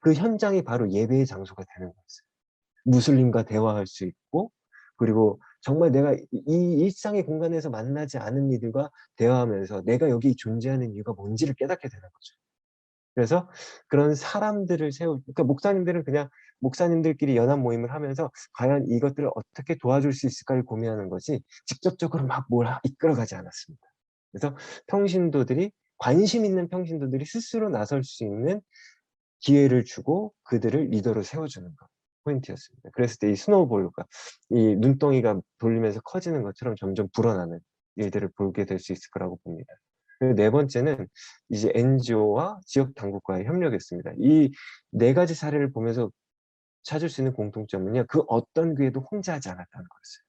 그 현장이 바로 예배의 장소가 되는 거였어요. 무슬림과 대화할 수 있고, 그리고 정말 내가 이 일상의 공간에서 만나지 않은 이들과 대화하면서 내가 여기 존재하는 이유가 뭔지를 깨닫게 되는 거죠. 그래서 그런 사람들을 그러니까 목사님들은 그냥 목사님들끼리 연합 모임을 하면서 과연 이것들을 어떻게 도와줄 수 있을까를 고민하는 거지, 직접적으로 막 뭘 이끌어가지 않았습니다. 그래서 관심 있는 평신도들이 스스로 나설 수 있는 기회를 주고 그들을 리더로 세워주는 것, 포인트였습니다. 그랬을 때 이 스노우볼과 이 눈덩이가 돌리면서 커지는 것처럼 점점 불어나는 일들을 보게 될 수 있을 거라고 봅니다. 그리고 네 번째는 이제 NGO와 지역 당국과의 협력이었습니다. 이 네 가지 사례를 보면서 찾을 수 있는 공통점은요, 그 어떤 교회도 혼자 하지 않았다는 거였어요.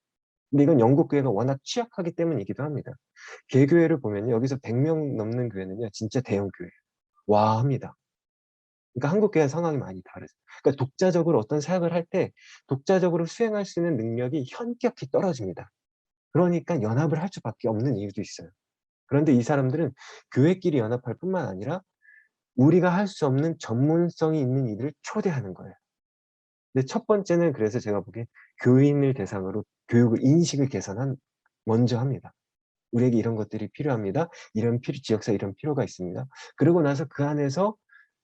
근데 이건 영국 교회가 워낙 취약하기 때문이기도 합니다. 개교회를 보면요, 여기서 100명 넘는 교회는요, 진짜 대형 교회예요. 와 합니다. 그러니까 한국 교회와 상황이 많이 다르죠. 그러니까 독자적으로 어떤 사역을 할 때 독자적으로 수행할 수 있는 능력이 현격히 떨어집니다. 그러니까 연합을 할 수밖에 없는 이유도 있어요. 그런데 이 사람들은 교회끼리 연합할 뿐만 아니라 우리가 할 수 없는 전문성이 있는 이들을 초대하는 거예요. 근데 첫 번째는 그래서 제가 보기엔 교인을 대상으로 교육을 인식을 먼저 합니다. 우리에게 이런 것들이 필요합니다. 지역사회 이런 필요가 있습니다. 그러고 나서 그 안에서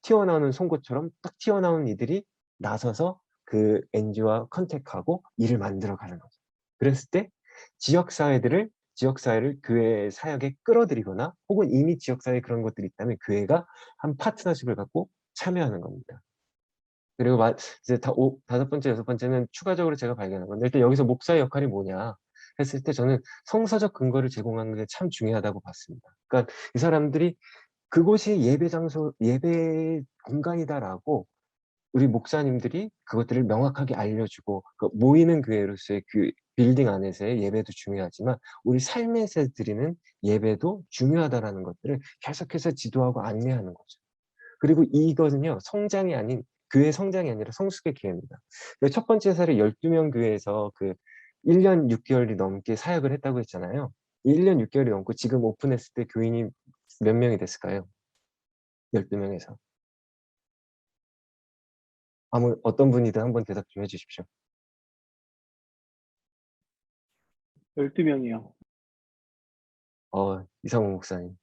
튀어나오는 송곳처럼 딱 튀어나온 이들이 나서서 그 NGO와 컨택하고 일을 만들어가는 거죠. 그랬을 때 지역사회를 교회 사역에 끌어들이거나 혹은 이미 지역사회에 그런 것들이 있다면 교회가 한 파트너십을 갖고 참여하는 겁니다. 그리고 이제 다섯 번째, 여섯 번째는 추가적으로 제가 발견한 건데, 일단 여기서 목사의 역할이 뭐냐 했을 때 저는 성서적 근거를 제공하는 게 참 중요하다고 봤습니다. 그러니까 이 사람들이 그곳이 예배 장소, 예배 공간이다라고 우리 목사님들이 그것들을 명확하게 알려주고, 그 모이는 교회로서의 그 빌딩 안에서의 예배도 중요하지만 우리 삶에서 드리는 예배도 중요하다라는 것들을 계속해서 지도하고 안내하는 거죠. 그리고 이것은요, 교회 성장이 아니라 성숙의 기회입니다. 첫 번째 사례 12명 교회에서 1년 6개월이 넘게 사역을 했다고 했잖아요. 1년 6개월이 넘고 지금 오픈했을 때 교인이 몇 명이 됐을까요? 12명에서. 어떤 분이든 한번 대답 좀 해주십시오. 12명이요. 이상호 목사님.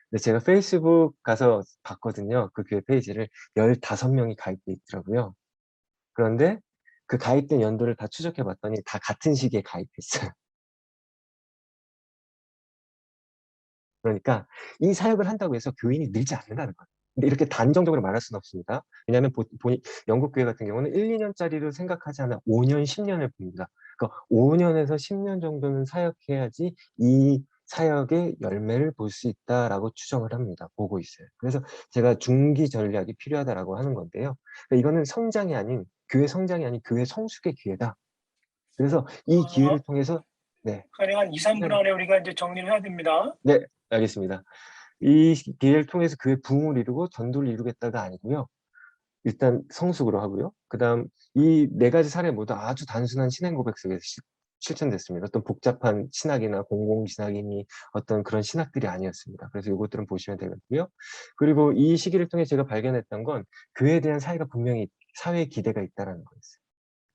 근데 제가 페이스북 가서 봤거든요. 그 교회 페이지를 15명이 가입돼 있더라고요. 그런데 그 가입된 연도를 다 추적해 봤더니 다 같은 시기에 가입했어요. 그러니까 이 사역을 한다고 해서 교인이 늘지 않는다는 거예요. 근데 이렇게 단정적으로 말할 수는 없습니다. 왜냐하면 영국 교회 같은 경우는 1, 2년짜리로 생각하지 않아 5년, 10년을 봅니다. 그러니까 5년에서 10년 정도는 사역해야지 이 사역의 열매를 볼 수 있다라고 추정을 합니다. 보고 있어요. 그래서 제가 중기 전략이 필요하다라고 하는 건데요. 그러니까 이거는 교회 성장이 아닌 교회 성숙의 기회다. 그래서 이 기회를 통해서 네. 가령 한 2, 3분 안에 우리가 이제 정리를 해야 됩니다. 네, 알겠습니다. 이 기회를 통해서 교회 부흥을 이루고 전도를 이루겠다가 아니고요. 일단 성숙으로 하고요. 그다음 이 네 가지 사례 모두 아주 단순한 신앙 고백 속에서 실천됐습니다. 어떤 복잡한 신학이나 공공 신학이니 어떤 그런 신학들이 아니었습니다. 그래서 이것들은 보시면 되겠고요. 그리고 이 시기를 통해 제가 발견했던 건 교회에 대한 분명히 사회의 기대가 있다라는 거였어요.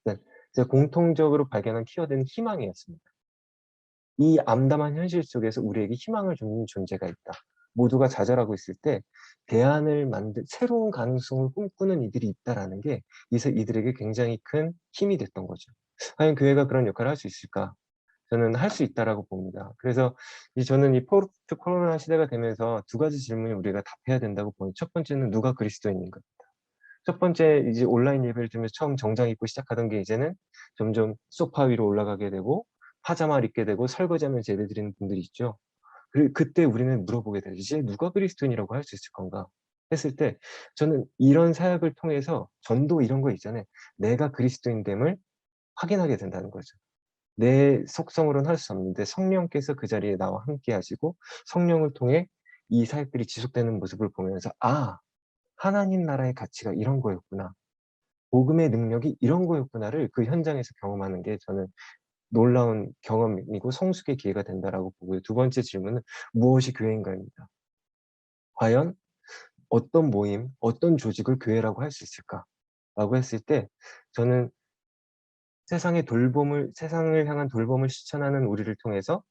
일단 제가 공통적으로 발견한 키워드는 희망이었습니다. 이 암담한 현실 속에서 우리에게 희망을 주는 존재가 있다. 모두가 좌절하고 있을 때 새로운 가능성을 꿈꾸는 이들이 있다라는 게 이들에게 굉장히 큰 힘이 됐던 거죠. 과연 교회가 그런 역할을 할 수 있을까? 저는 할 수 있다라고 봅니다. 그래서 저는 이 포스트 코로나 시대가 되면서 두 가지 질문을 우리가 답해야 된다고 보는, 첫 번째는 누가 그리스도인인가? 첫 번째, 이제 온라인 예배를 드리면서 처음 정장 입고 시작하던 게 이제는 점점 소파 위로 올라가게 되고 파자마를 입게 되고 설거지하면서 예배 드리는 분들이 있죠. 그때 우리는 물어보게 되죠. 이제 누가 그리스도인이라고 할 수 있을 건가? 했을 때 저는 이런 사역을 통해서 전도 이런 거 있잖아요. 내가 그리스도인됨을 확인하게 된다는 거죠. 내 속성으로는 할 수 없는데 성령께서 그 자리에 나와 함께 하시고 성령을 통해 이 사역들이 지속되는 모습을 보면서 하나님 나라의 가치가 이런 거였구나. 복음의 능력이 이런 거였구나를 그 현장에서 경험하는 게 저는 놀라운 경험이고 성숙의 기회가 된다라고 보고요. 두 번째 질문은 무엇이 교회인가입니다. 과연 어떤 모임, 어떤 조직을 교회라고 할 수 있을까라고 했을 때 저는 세상을 향한 돌봄을 실천하는 우리를 통해서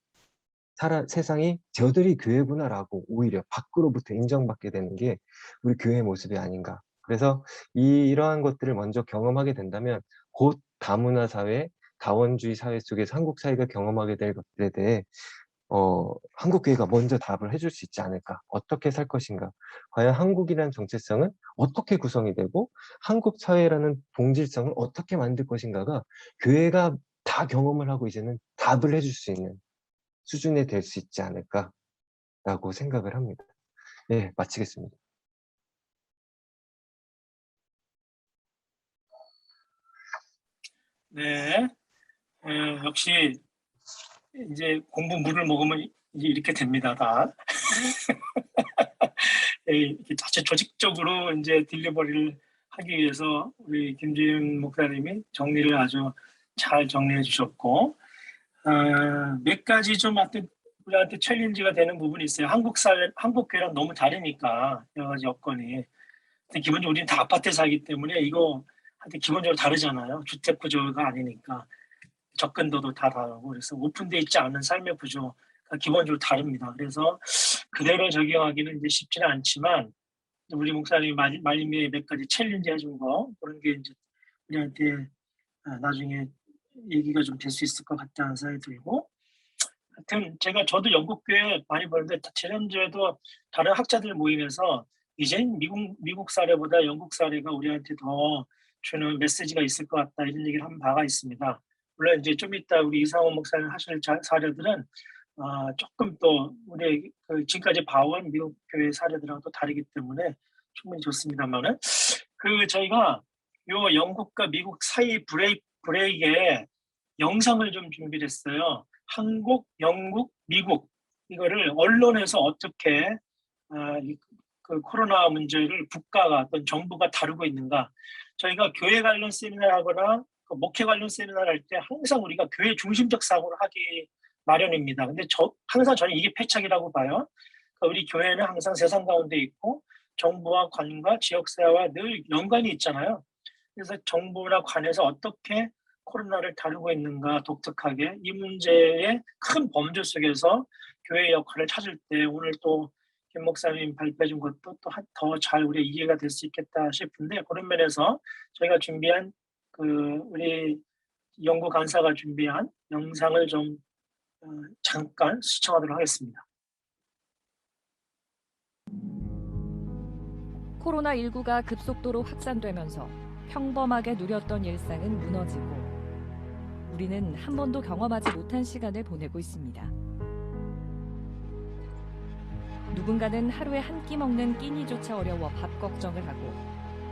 세상이 저들이 교회구나라고 오히려 밖으로부터 인정받게 되는 게 우리 교회의 모습이 아닌가. 그래서 이러한 것들을 먼저 경험하게 된다면 곧 다문화 사회, 다원주의 사회 속에서 한국 사회가 경험하게 될 것들에 대해 한국 교회가 먼저 답을 해줄 수 있지 않을까. 어떻게 살 것인가. 과연 한국이라는 정체성은 어떻게 구성이 되고 한국 사회라는 동질성을 어떻게 만들 것인가가 교회가 다 경험을 하고 이제는 답을 해줄 수 있는 수준에 될 수 있지 않을까. 라고 생각을 합니다. 네, 마치겠습니다. 네. 역시 이제 공부 물을 먹으면 이제 이렇게 됩니다, 다. 이렇게 자체 조직적으로 이제 딜리버리를 하기 위해서 우리 김주임 목사님이 정리를 아주 잘 정리해 주셨고, 몇 가지 좀 하여튼 우리한테 챌린지가 되는 부분이 있어요. 한국 교회랑 너무 다르니까 여러 가지 여건이. 기본적으로 우리는 다 아파트에 살기 때문에 이거 하여튼 기본적으로 다르잖아요. 주택 구조가 아니니까. 접근도도 다 다르고, 그래서 오픈되어 있지 않은 삶의 구조가 기본적으로 다릅니다. 그래서 그대로 적용하기는 이제 쉽지는 않지만, 우리 목사님이 말림에 몇 가지 챌린지 해준 거, 그런 게 이제 우리한테 나중에 얘기가 좀 될 수 있을 것 같다는 생각이 들고, 하여튼 저도 영국교회 많이 보는데, 지난주에도 다른 학자들 모임에서 이젠 미국 사례보다 영국 사례가 우리한테 더 주는 메시지가 있을 것 같다, 이런 얘기를 한 바가 있습니다. 물론 이제 좀 이따 우리 이상원 목사님 하실 사례들은 조금 또 우리 지금까지 봐온 미국 교회 사례들하고 또 다르기 때문에 충분히 좋습니다만은, 저희가 요 영국과 미국 사이 브레이크에 영상을 좀 준비를 했어요. 한국, 영국, 미국, 이거를 언론에서 어떻게 그 코로나 문제를 국가가 어떤 정부가 다루고 있는가. 저희가 교회 관련 세미나를 하거나 목회 관련 세미나를 할 때 항상 우리가 교회 중심적 사고를 하기 마련입니다. 근데 항상 저는 이게 패착이라고 봐요. 그러니까 우리 교회는 항상 세상 가운데 있고 정부와 관과 지역사회와 늘 연관이 있잖아요. 그래서 정부나 관에서 어떻게 코로나를 다루고 있는가, 독특하게 이 문제의 큰 범주 속에서 교회의 역할을 찾을 때, 오늘 또 김 목사님 발표해 준 것도 또 더 잘 우리 이해가 될 수 있겠다 싶은데, 그런 면에서 저희가 준비한 우리 연구 간사가 준비한 영상을 좀 잠깐 시청하도록 하겠습니다. 코로나19가 급속도로 확산되면서 평범하게 누렸던 일상은 무너지고, 우리는 한 번도 경험하지 못한 시간을 보내고 있습니다. 누군가는 하루에 한 끼 먹는 끼니조차 어려워 밥 걱정을 하고,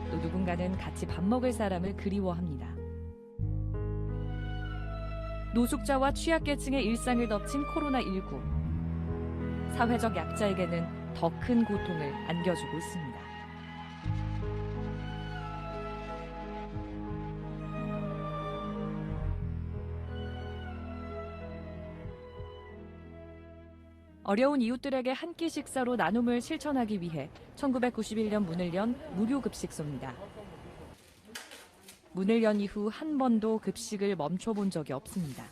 또 누군가는 같이 밥 먹을 사람을 그리워합니다. 노숙자와 취약계층의 일상을 덮친 코로나19. 사회적 약자에게는 더 큰 고통을 안겨주고 있습니다. 어려운 이웃들에게 한 끼 식사로 나눔을 실천하기 위해 1991년 문을 연 무료급식소입니다. 문을 연 이후 한 번도 급식을 멈춰본 적이 없습니다.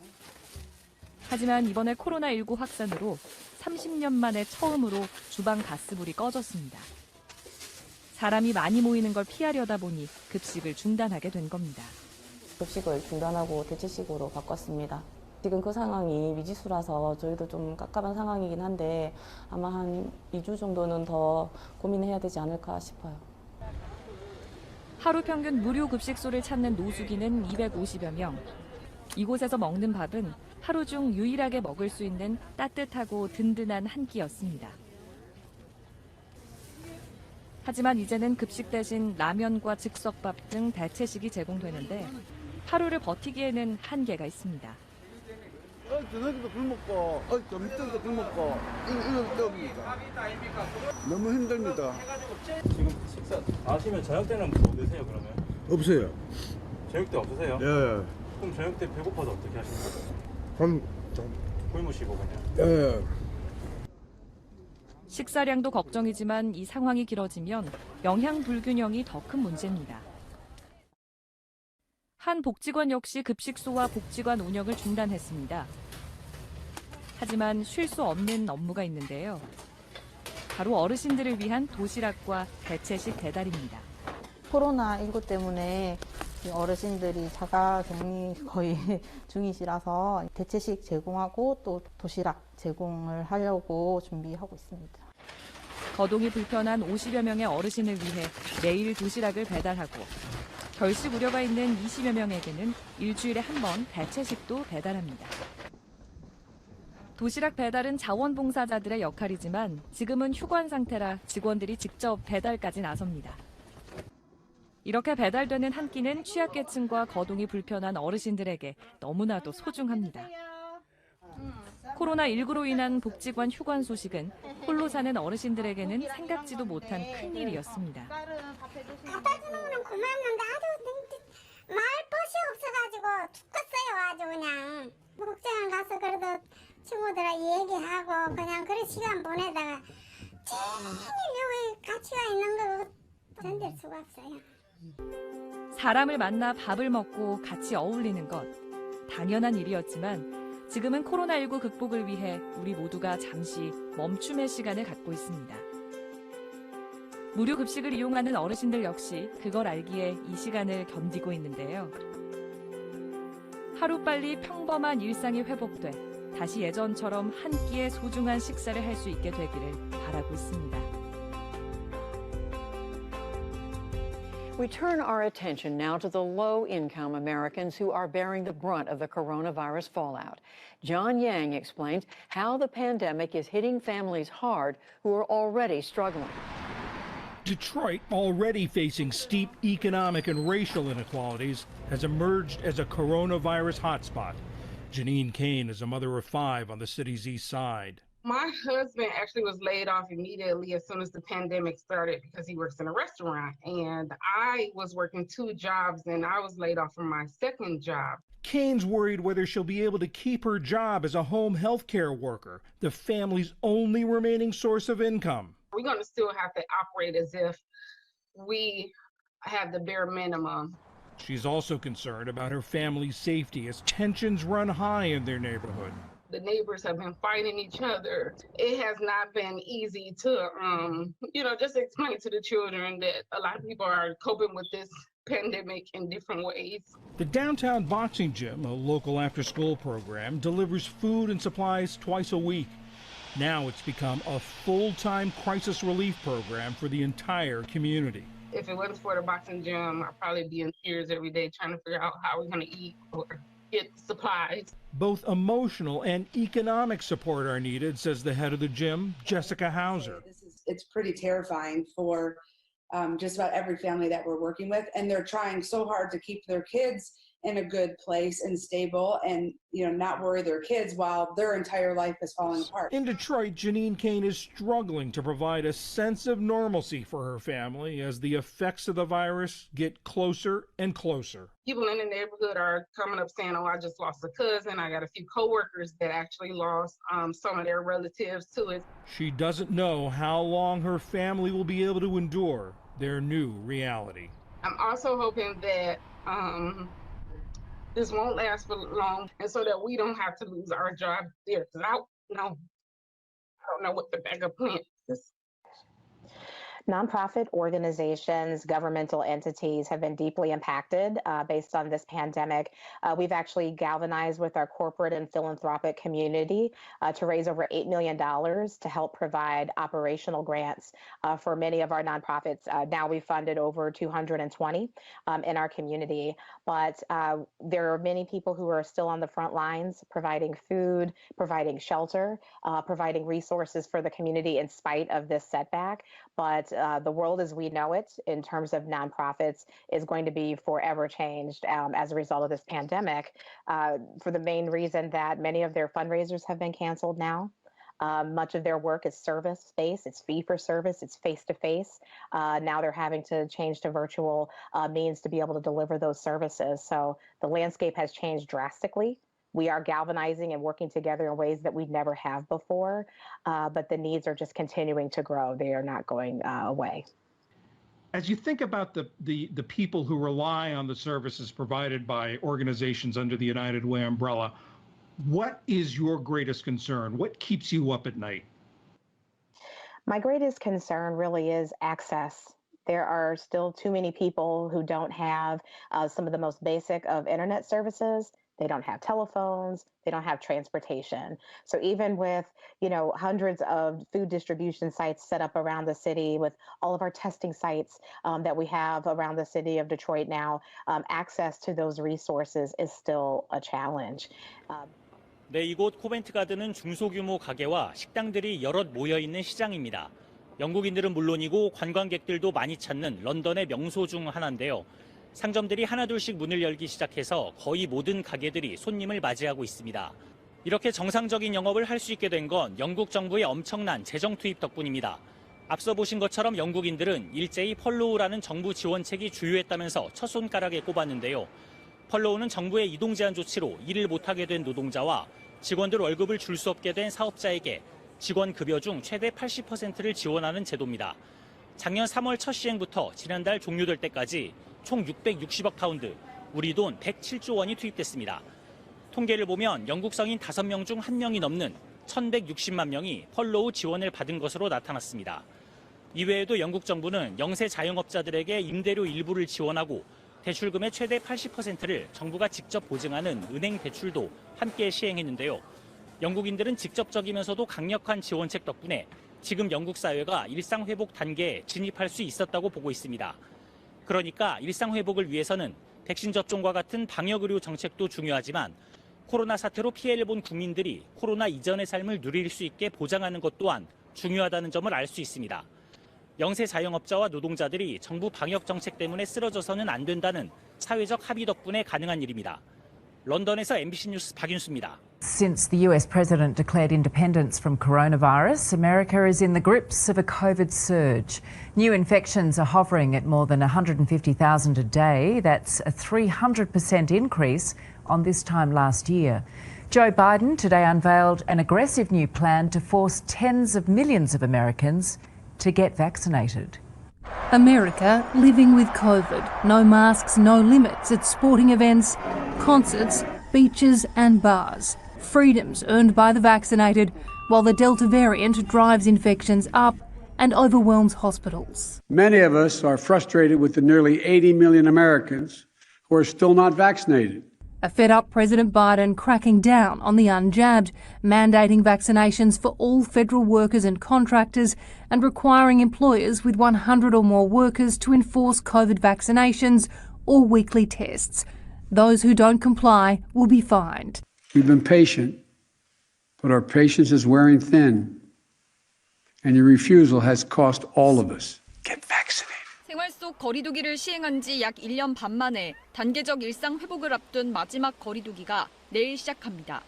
하지만 이번에 코로나19 확산으로 30년 만에 처음으로 주방 가스불이 꺼졌습니다. 사람이 많이 모이는 걸 피하려다 보니 급식을 중단하게 된 겁니다. 급식을 중단하고 대체식으로 바꿨습니다. 지금 그 상황이 미지수라서 저희도 좀 깝깝한 상황이긴 한데, 아마 한 2주 정도는 더 고민해야 되지 않을까 싶어요. 하루 평균 무료 급식소를 찾는 노숙인은 250여 명. 이곳에서 먹는 밥은 하루 중 유일하게 먹을 수 있는 따뜻하고 든든한 한 끼였습니다. 하지만 이제는 급식 대신 라면과 즉석밥 등 대체식이 제공되는데, 하루를 버티기에는 한계가 있습니다. 저녁에도 굶었고, 점심때도 굶었고, 이런 때입니다. 너무 힘듭니다. 지금 식사 하시면 저녁 때는 뭐 드세요 그러면? 없어요. 저녁 때 없으세요? 예. 그럼 저녁 때 배고파서 어떻게 하십니까? 좀, 굶으시고 그냥? 예. 식사량도 걱정이지만 이 상황이 길어지면 영양 불균형이 더 큰 문제입니다. 한 복지관 역시 급식소와 복지관 운영을 중단했습니다. 하지만 쉴 수 없는 업무가 있는데요. 바로 어르신들을 위한 도시락과 대체식 배달입니다. 코로나19 때문에 어르신들이 자가격리 거의 중이시라서 대체식 제공하고 또 도시락 제공을 하려고 준비하고 있습니다. 거동이 불편한 50여 명의 어르신을 위해 매일 도시락을 배달하고, 결식 우려가 있는 20여 명에게는 일주일에 한 번 대체식도 배달합니다. 도시락 배달은 자원봉사자들의 역할이지만 지금은 휴관 상태라 직원들이 직접 배달까지 나섭니다. 이렇게 배달되는 한 끼는 취약계층과 거동이 불편한 어르신들에게 너무나도 소중합니다. 코로나19로 인한 복지관 휴관 소식은 홀로 사는 어르신들에게는 생각지도 못한 큰일이었습니다. 갖다 주는 고맙는데 말벗이 없어가지고 죽겠어요. 아주 그냥 복지관 가서 그래도 친구들하고 얘기하고 그냥 그런 시간 보내다가 제일 여기 가치가 있는 거 견딜 수가 없어요. 사람을 만나 밥을 먹고 같이 어울리는 것 당연한 일이었지만 지금은 코로나19 극복을 위해 우리 모두가 잠시 멈춤의 시간을 갖고 있습니다. 무료 급식을 이용하는 어르신들 역시 그걸 알기에 이 시간을 견디고 있는데요. 하루빨리 평범한 일상이 회복돼 다시 예전처럼 한 끼의 소중한 식사를 할 수 있게 되기를 바라고 있습니다. We turn our attention now to the low-income Americans who are bearing the brunt of the coronavirus fallout. John Yang explains how the pandemic is hitting families hard who are already struggling. Detroit, already facing steep economic and racial inequalities, has emerged as a coronavirus hotspot. Janine Kane is a mother of 5 on the city's east side. My husband actually was laid off immediately as soon as the pandemic started because he works in a restaurant. And I was working 2 jobs and I was laid off from my second job. Kane's worried whether she'll be able to keep her job as a home health care worker, the family's only remaining source of income. We're going to still have to operate as if we have the bare minimum. She's also concerned about her family's safety as tensions run high in their neighborhood. The neighbors have been fighting each other. It has not been easy to, just explain to the children that a lot of people are coping with this pandemic in different ways. The Downtown Boxing Gym, a local after-school program, delivers food and supplies twice a week. Now it's become a full-time crisis relief program for the entire community. If it wasn't for the boxing gym, I'd probably be in tears every day trying to figure out how we're going to eat or get supplies. Both emotional and economic support are needed, says the head of the gym, Jessica Hauser. It's pretty terrifying for just about every family that we're working with, and they're trying so hard to keep their kids in a good place and stable and, not worry their kids while their entire life is falling apart. In Detroit, Janine Kane is struggling to provide a sense of normalcy for her family as the effects of the virus get closer and closer. People in the neighborhood are coming up saying, oh, I just lost a cousin. I got a few coworkers that actually lost some of their relatives to it. She doesn't know how long her family will be able to endure their new reality. I'm also hoping that this won't last for long, and so that we don't have to lose our job there. Because I don't know what the backup plan is. Nonprofit organizations, governmental entities have been deeply impacted based on this pandemic. We've actually galvanized with our corporate and philanthropic community to raise over $8 million to help provide operational grants for many of our nonprofits. Now we've funded over 220 in our community, but there are many people who are still on the front lines providing food, providing shelter, providing resources for the community in spite of this setback. But the world as we know it in terms of nonprofits is going to be forever changed as a result of this pandemic for the main reason that many of their fundraisers have been canceled now. Much of their work is service-based, it's fee-for-service, it's face-to-face. Now they're having to change to virtual means to be able to deliver those services. So the landscape has changed drastically. We are galvanizing and working together in ways that we never have before, but the needs are just continuing to grow. They are not going away. As you think about the people who rely on the services provided by organizations under the United Way umbrella, what is your greatest concern? What keeps you up at night? My greatest concern really is access. There are still too many people who don't have some of the most basic of internet services. They don't have telephones, they don't have transportation. So even with, hundreds of food distribution sites set up around the city, with all of our testing sites that we have around the city of Detroit now, access to those resources is still a challenge. 네, 이곳 코벤트 가든은 중소규모 가게와 식당들이 여럿 모여있는 시장입니다. 영국인들은 물론이고 관광객들도 많이 찾는 런던의 명소 중 하나인데요. 상점들이 하나둘씩 문을 열기 시작해서 거의 모든 가게들이 손님을 맞이하고 있습니다. 이렇게 정상적인 영업을 할 수 있게 된 건 영국 정부의 엄청난 재정 투입 덕분입니다. 앞서 보신 것처럼 영국인들은 일제히 펄로우라는 정부 지원책이 주요했다면서 첫 손가락에 꼽았는데요. 펄로우는 정부의 이동 제한 조치로 일을 못하게 된 노동자와 직원들 월급을 줄 수 없게 된 사업자에게 직원 급여 중 최대 80%를 지원하는 제도입니다. 작년 3월 첫 시행부터 지난달 종료될 때까지 총 660억 파운드, 우리 돈 107조 원이 투입됐습니다. 통계를 보면 영국 성인 5명 중 1명이 넘는 1,160만 명이 펄로우 지원을 받은 것으로 나타났습니다. 이외에도 영국 정부는 영세 자영업자들에게 임대료 일부를 지원하고 대출금의 최대 80%를 정부가 직접 보증하는 은행 대출도 함께 시행했는데요. 영국인들은 직접적이면서도 강력한 지원책 덕분에 지금 영국 사회가 일상회복 단계에 진입할 수 있었다고 보고 있습니다. 그러니까 일상회복을 위해서는 백신 접종과 같은 방역의료 정책도 중요하지만 코로나 사태로 피해를 본 국민들이 코로나 이전의 삶을 누릴 수 있게 보장하는 것 또한 중요하다는 점을 알 수 있습니다. 영세 자영업자와 노동자들이 정부 방역 정책 때문에 쓰러져서는 안 된다는 사회적 합의 덕분에 가능한 일입니다. 런던에서 MBC 뉴스 박윤수입니다. Since the US president declared independence from coronavirus, America is in the grips of a COVID surge. New infections are hovering at more than 150,000 a day. That's a 300% increase on this time last year. Joe Biden today unveiled an aggressive new plan to force tens of millions of Americans to get vaccinated. America living with COVID. No masks, no limits at sporting events, concerts, beaches and bars. Freedoms earned by the vaccinated, while the Delta variant drives infections up and overwhelms hospitals. Many of us are frustrated with the nearly 80 million Americans who are still not vaccinated. A fed-up President Biden cracking down on the unjabbed, mandating vaccinations for all federal workers and contractors and requiring employers with 100 or more workers to enforce COVID vaccinations or weekly tests. Those who don't comply will be fined. We've been patient, but our patience is wearing thin, and your refusal has cost all of us. Get vaccinated. 생활 속 거리두기를 시행한 지 약 1년 반 만에 단계적 일상 회복을 앞둔 마지막 거리두기가 내일 시작합니다.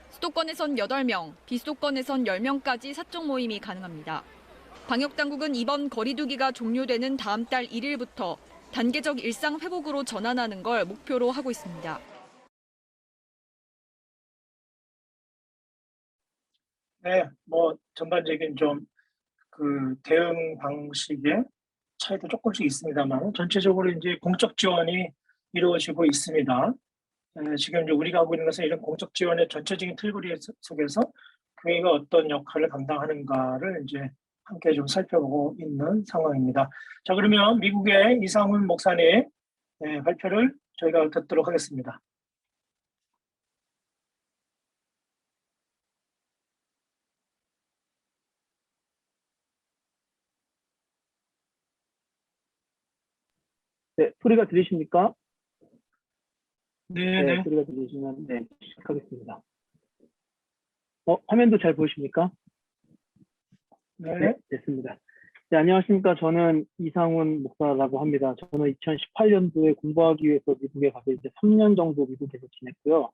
수도권에선 8명, 비수도권에선 10명까지 사적 모임이 가능합니다. 방역당국은 이번 거리두기가 종료되는 다음 달 1일부터 단계적 일상 회복으로 전환하는 걸 목표로 하고 있습니다. 네, 전반적인 대응 방식에 차이도 조금씩 있습니다만 전체적으로 이제 공적 지원이 이루어지고 있습니다. 지금 이제 우리가 하고 있는 것은 이런 공적 지원의 전체적인 틀거리 속에서 교회가 어떤 역할을 감당하는가를 이제 함께 좀 살펴보고 있는 상황입니다. 자, 그러면 미국의 이상훈 목사님 발표를 저희가 듣도록 하겠습니다. 네, 소리가 들리십니까? 네. 소리가 들리시면 시작하겠습니다. 화면도 잘 보이십니까? 네. 됐습니다. 네, 안녕하십니까. 저는 이상훈 목사라고 합니다. 저는 2018년도에 공부하기 위해서 미국에 가서 이제 3년 정도 미국에서 지냈고요.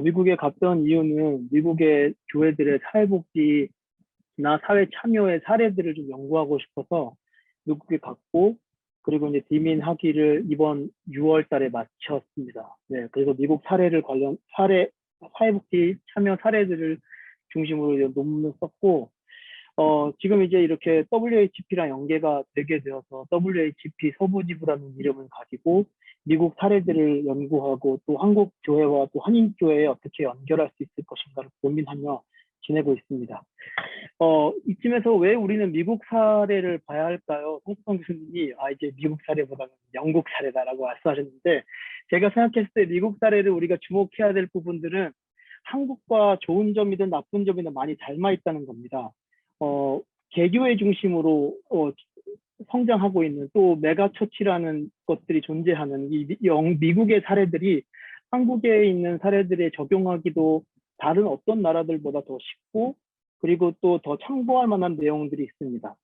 미국에 갔던 이유는 미국의 교회들의 사회복지나 사회 참여의 사례들을 좀 연구하고 싶어서 미국에 갔고, 그리고 이제 디민 학위를 이번 6월 달에 마쳤습니다. 네, 그래서 미국 사회복지 참여 사례들을 중심으로 이제 논문을 썼고, 지금 이제 이렇게 WHP랑 연계가 되게 되어서 WHP 서부지부라는 이름을 가지고 미국 사례들을 연구하고 또 한국 교회와 또 한인 교회에 어떻게 연결할 수 있을 것인가를 고민하며 지내고 있습니다. 이쯤에서 왜 우리는 미국 사례를 봐야 할까요? 송수성 교수님이 이제 미국 사례보다는 영국 사례다라고 말씀하셨는데, 제가 생각했을 때 미국 사례를 우리가 주목해야 될 부분들은 한국과 좋은 점이든 나쁜 점이든 많이 닮아 있다는 겁니다. 개교회 중심으로 성장하고 있는 또 메가처치라는 것들이 존재하는 이 미국의 사례들이 한국에 있는 사례들에 적용하기도 다른 어떤 나라들보다 더 쉽고 그리고 또 더 참고할 만한 내용들이 있습니다.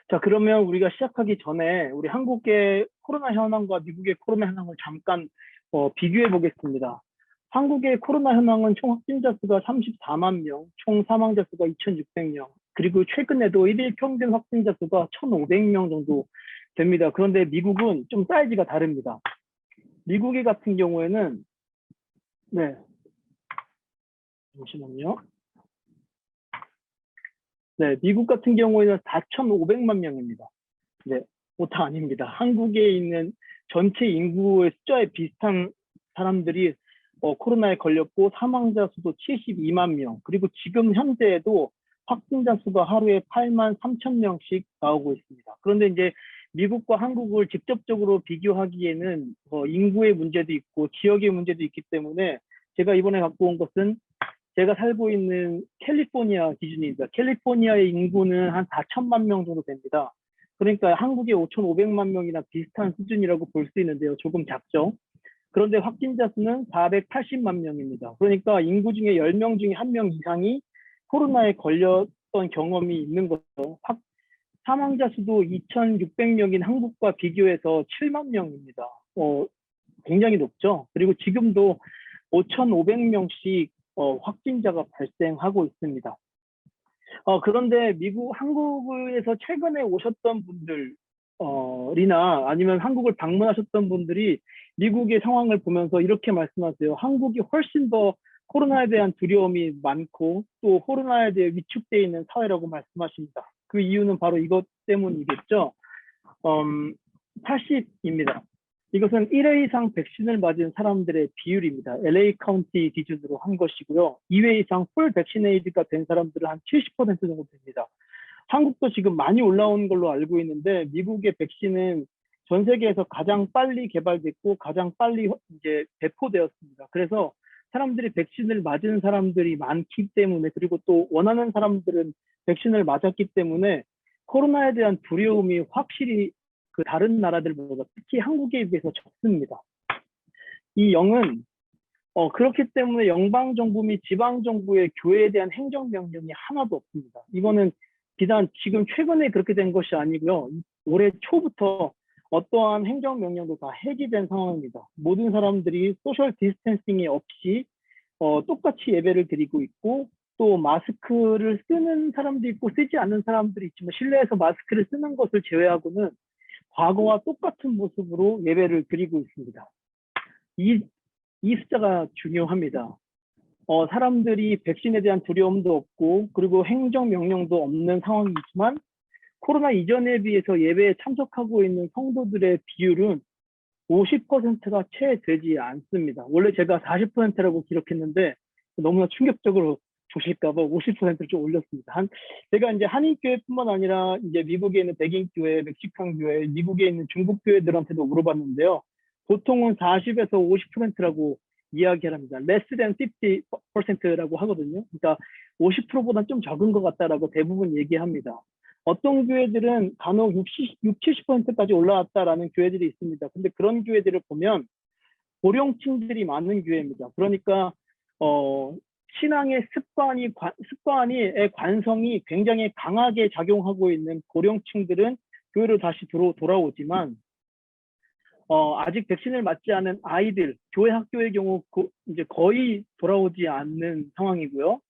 자, 그러면 우리가 시작하기 전에 우리 한국의 코로나 현황과 미국의 코로나 현황을 잠깐 비교해 보겠습니다. 한국의 코로나 현황은 총 확진자 수가 34만 명, 총 사망자 수가 2,600명, 그리고 최근에도 1일 평균 확진자 수가 1,500명 정도 됩니다. 그런데 미국은 좀 사이즈가 다릅니다. 미국의 같은 경우에는 네, 잠시만요. 네, 미국 같은 경우에는 4,500만 명입니다. 네, 오타 아닙니다. 한국에 있는 전체 인구의 숫자에 비슷한 사람들이 코로나에 걸렸고 사망자 수도 72만 명, 그리고 지금 현재에도 확진자 수가 하루에 8만 3천 명씩 나오고 있습니다. 그런데 이제 미국과 한국을 직접적으로 비교하기에는 인구의 문제도 있고 지역의 문제도 있기 때문에 제가 이번에 갖고 온 것은 제가 살고 있는 캘리포니아 기준입니다. 캘리포니아의 인구는 한 4천만 명 정도 됩니다. 그러니까 한국의 5,500만 명이나 비슷한 수준이라고 볼 수 있는데요. 조금 작죠. 그런데 확진자 수는 480만 명입니다. 그러니까 인구 중에 10명 중에 1명 이상이 코로나에 걸렸던 경험이 있는 거죠. 사망자 수도 2,600명인 한국과 비교해서 7만 명입니다. 굉장히 높죠. 그리고 지금도 5,500명씩 확진자가 발생하고 있습니다. 그런데 한국에서 최근에 오셨던 분들이나 아니면 한국을 방문하셨던 분들이 미국의 상황을 보면서 이렇게 말씀하세요. 한국이 훨씬 더 코로나에 대한 두려움이 많고 또 코로나에 대해 위축되어 있는 사회라고 말씀하십니다. 그 이유는 바로 이것 때문이겠죠. 80입니다. 이것은 1회 이상 백신을 맞은 사람들의 비율입니다. LA 카운티 기준으로 한 것이고요. 2회 이상 풀 백시네이드가 된 사람들은 한 70% 정도 됩니다. 한국도 지금 많이 올라온 걸로 알고 있는데 미국의 백신은 전 세계에서 가장 빨리 개발됐고 가장 빨리 이제 배포되었습니다. 그래서 사람들이 백신을 맞은 사람들이 많기 때문에 그리고 또 원하는 사람들은 백신을 맞았기 때문에 코로나에 대한 두려움이 확실히 그 다른 나라들보다 특히 한국에 비해서 적습니다. 이 0은 그렇기 때문에 영방정부 및 지방정부의 교회에 대한 행정명령이 하나도 없습니다. 이거는 비단 지금 최근에 그렇게 된 것이 아니고요. 올해 초부터 어떠한 행정명령도 다 해지된 상황입니다. 모든 사람들이 소셜 디스텐싱이 없이 똑같이 예배를 드리고 있고 또 마스크를 쓰는 사람도 있고 쓰지 않는 사람들이 있지만 실내에서 마스크를 쓰는 것을 제외하고는 과거와 똑같은 모습으로 예배를 드리고 있습니다. 이 숫자가 중요합니다. 사람들이 백신에 대한 두려움도 없고 그리고 행정명령도 없는 상황이지만 코로나 이전에 비해서 예배에 참석하고 있는 성도들의 비율은 50%가 채 되지 않습니다. 원래 제가 40%라고 기록했는데 너무나 충격적으로 보실까봐 50%를 좀 올렸습니다. 제가 이제 한인교회뿐만 아니라 이제 미국에 있는 백인교회, 멕시칸 교회, 미국에 있는 중국 교회들한테도 물어봤는데요. 보통은 40에서 50%라고 이야기를 합니다. less than 50%라고 하거든요. 그러니까 50%보다 좀 적은 것 같다라고 대부분 얘기합니다. 어떤 교회들은 간혹 70%까지 올라왔다라는 교회들이 있습니다. 근데 그런 교회들을 보면 고령층들이 많은 교회입니다. 그러니까 신앙의 습관의 관성이 굉장히 강하게 작용하고 있는 고령층들은 교회로 다시 돌아오지만 아직 백신을 맞지 않은 아이들, 교회 학교의 경우 이제 거의 돌아오지 않는 상황이고요.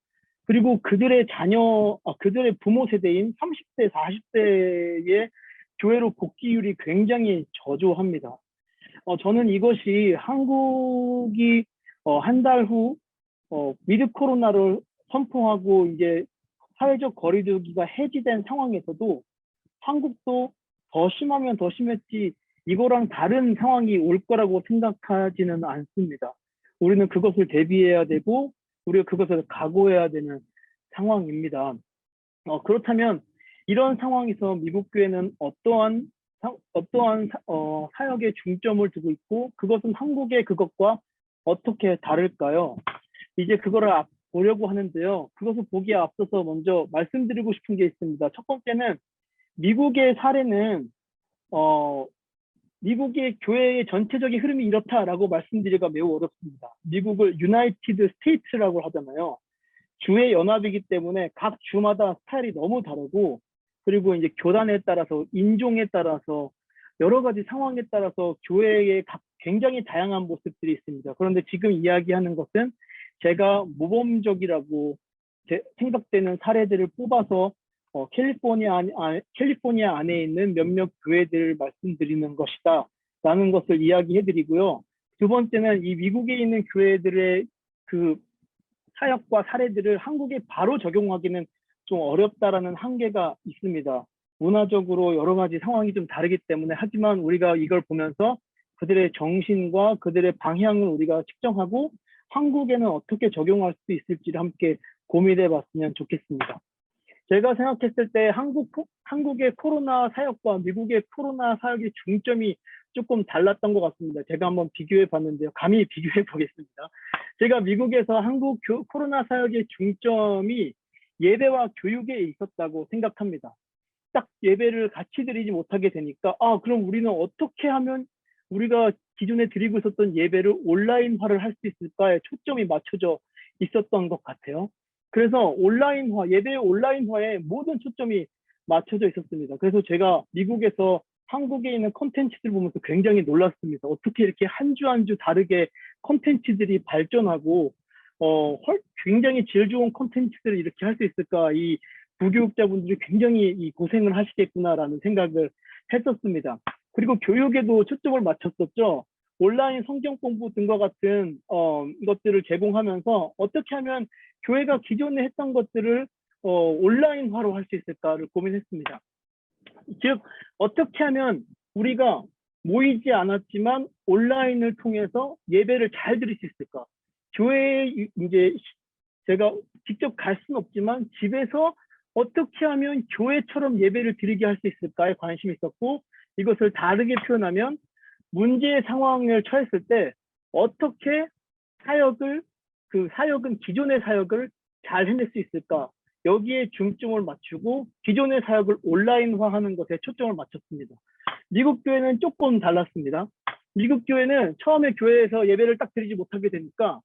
그리고 그들의 그들의 부모 세대인 30대, 40대의 교회로 복귀율이 굉장히 저조합니다. 저는 이것이 한국이 한 달 후 위드 코로나를 선포하고 이제 사회적 거리두기가 해지된 상황에서도 한국도 더 심하면 더 심했지 이거랑 다른 상황이 올 거라고 생각하지는 않습니다. 우리는 그것을 대비해야 되고 우리가 그것을 각오해야 되는 상황입니다. 그렇다면 이런 상황에서 미국 교회는 어떠한 사역에 중점을 두고 있고 그것은 한국의 그것과 어떻게 다를까요? 이제 그거를 보려고 하는데요. 그것을 보기에 앞서서 먼저 말씀드리고 싶은 게 있습니다. 첫 번째는 미국의 사례는 미국의 교회의 전체적인 흐름이 이렇다라고 말씀드리기가 매우 어렵습니다. 미국을 유나이티드 스테이트라고 하잖아요. 주의 연합이기 때문에 각 주마다 스타일이 너무 다르고, 그리고 이제 교단에 따라서, 인종에 따라서, 여러 가지 상황에 따라서 교회의 굉장히 다양한 모습들이 있습니다. 그런데 지금 이야기하는 것은 제가 모범적이라고 생각되는 사례들을 뽑아서 캘리포니아 안에 있는 몇몇 교회들을 말씀드리는 것이다 라는 것을 이야기해드리고요. 두 번째는 이 미국에 있는 교회들의 그 사역과 사례들을 한국에 바로 적용하기는 좀 어렵다라는 한계가 있습니다. 문화적으로 여러 가지 상황이 좀 다르기 때문에. 하지만 우리가 이걸 보면서 그들의 정신과 그들의 방향을 우리가 측정하고 한국에는 어떻게 적용할 수 있을지를 함께 고민해 봤으면 좋겠습니다. 제가 생각했을 때 한국의 코로나 사역과 미국의 코로나 사역의 중점이 조금 달랐던 것 같습니다. 제가 한번 비교해 봤는데요. 감히 비교해 보겠습니다. 제가 미국에서 한국 코로나 사역의 중점이 예배와 교육에 있었다고 생각합니다. 딱 예배를 같이 드리지 못하게 되니까 그럼 우리는 어떻게 하면 우리가 기존에 드리고 있었던 예배를 온라인화를 할 수 있을까에 초점이 맞춰져 있었던 것 같아요. 그래서 온라인화, 예배 온라인화에 모든 초점이 맞춰져 있었습니다. 그래서 제가 미국에서 한국에 있는 콘텐츠들을 보면서 굉장히 놀랐습니다. 어떻게 이렇게 한 주 한 주 다르게 콘텐츠들이 발전하고 굉장히 질 좋은 콘텐츠들을 이렇게 할 수 있을까. 이 부교육자분들이 굉장히 이 고생을 하시겠구나라는 생각을 했었습니다. 그리고 교육에도 초점을 맞췄었죠. 온라인 성경 공부 등과 같은 것들을 제공하면서 어떻게 하면 교회가 기존에 했던 것들을 온라인화로 할 수 있을까를 고민했습니다. 즉 어떻게 하면 우리가 모이지 않았지만 온라인을 통해서 예배를 잘 드릴 수 있을까? 교회에 이제 제가 직접 갈 수는 없지만 집에서 어떻게 하면 교회처럼 예배를 드리게 할 수 있을까에 관심이 있었고, 이것을 다르게 표현하면 문제의 상황을 처했을 때 어떻게 사역은 기존의 사역을 잘 해낼 수 있을까? 여기에 중점을 맞추고 기존의 사역을 온라인화하는 것에 초점을 맞췄습니다. 미국 교회는 조금 달랐습니다. 미국 교회는 처음에 교회에서 예배를 딱 드리지 못하게 되니까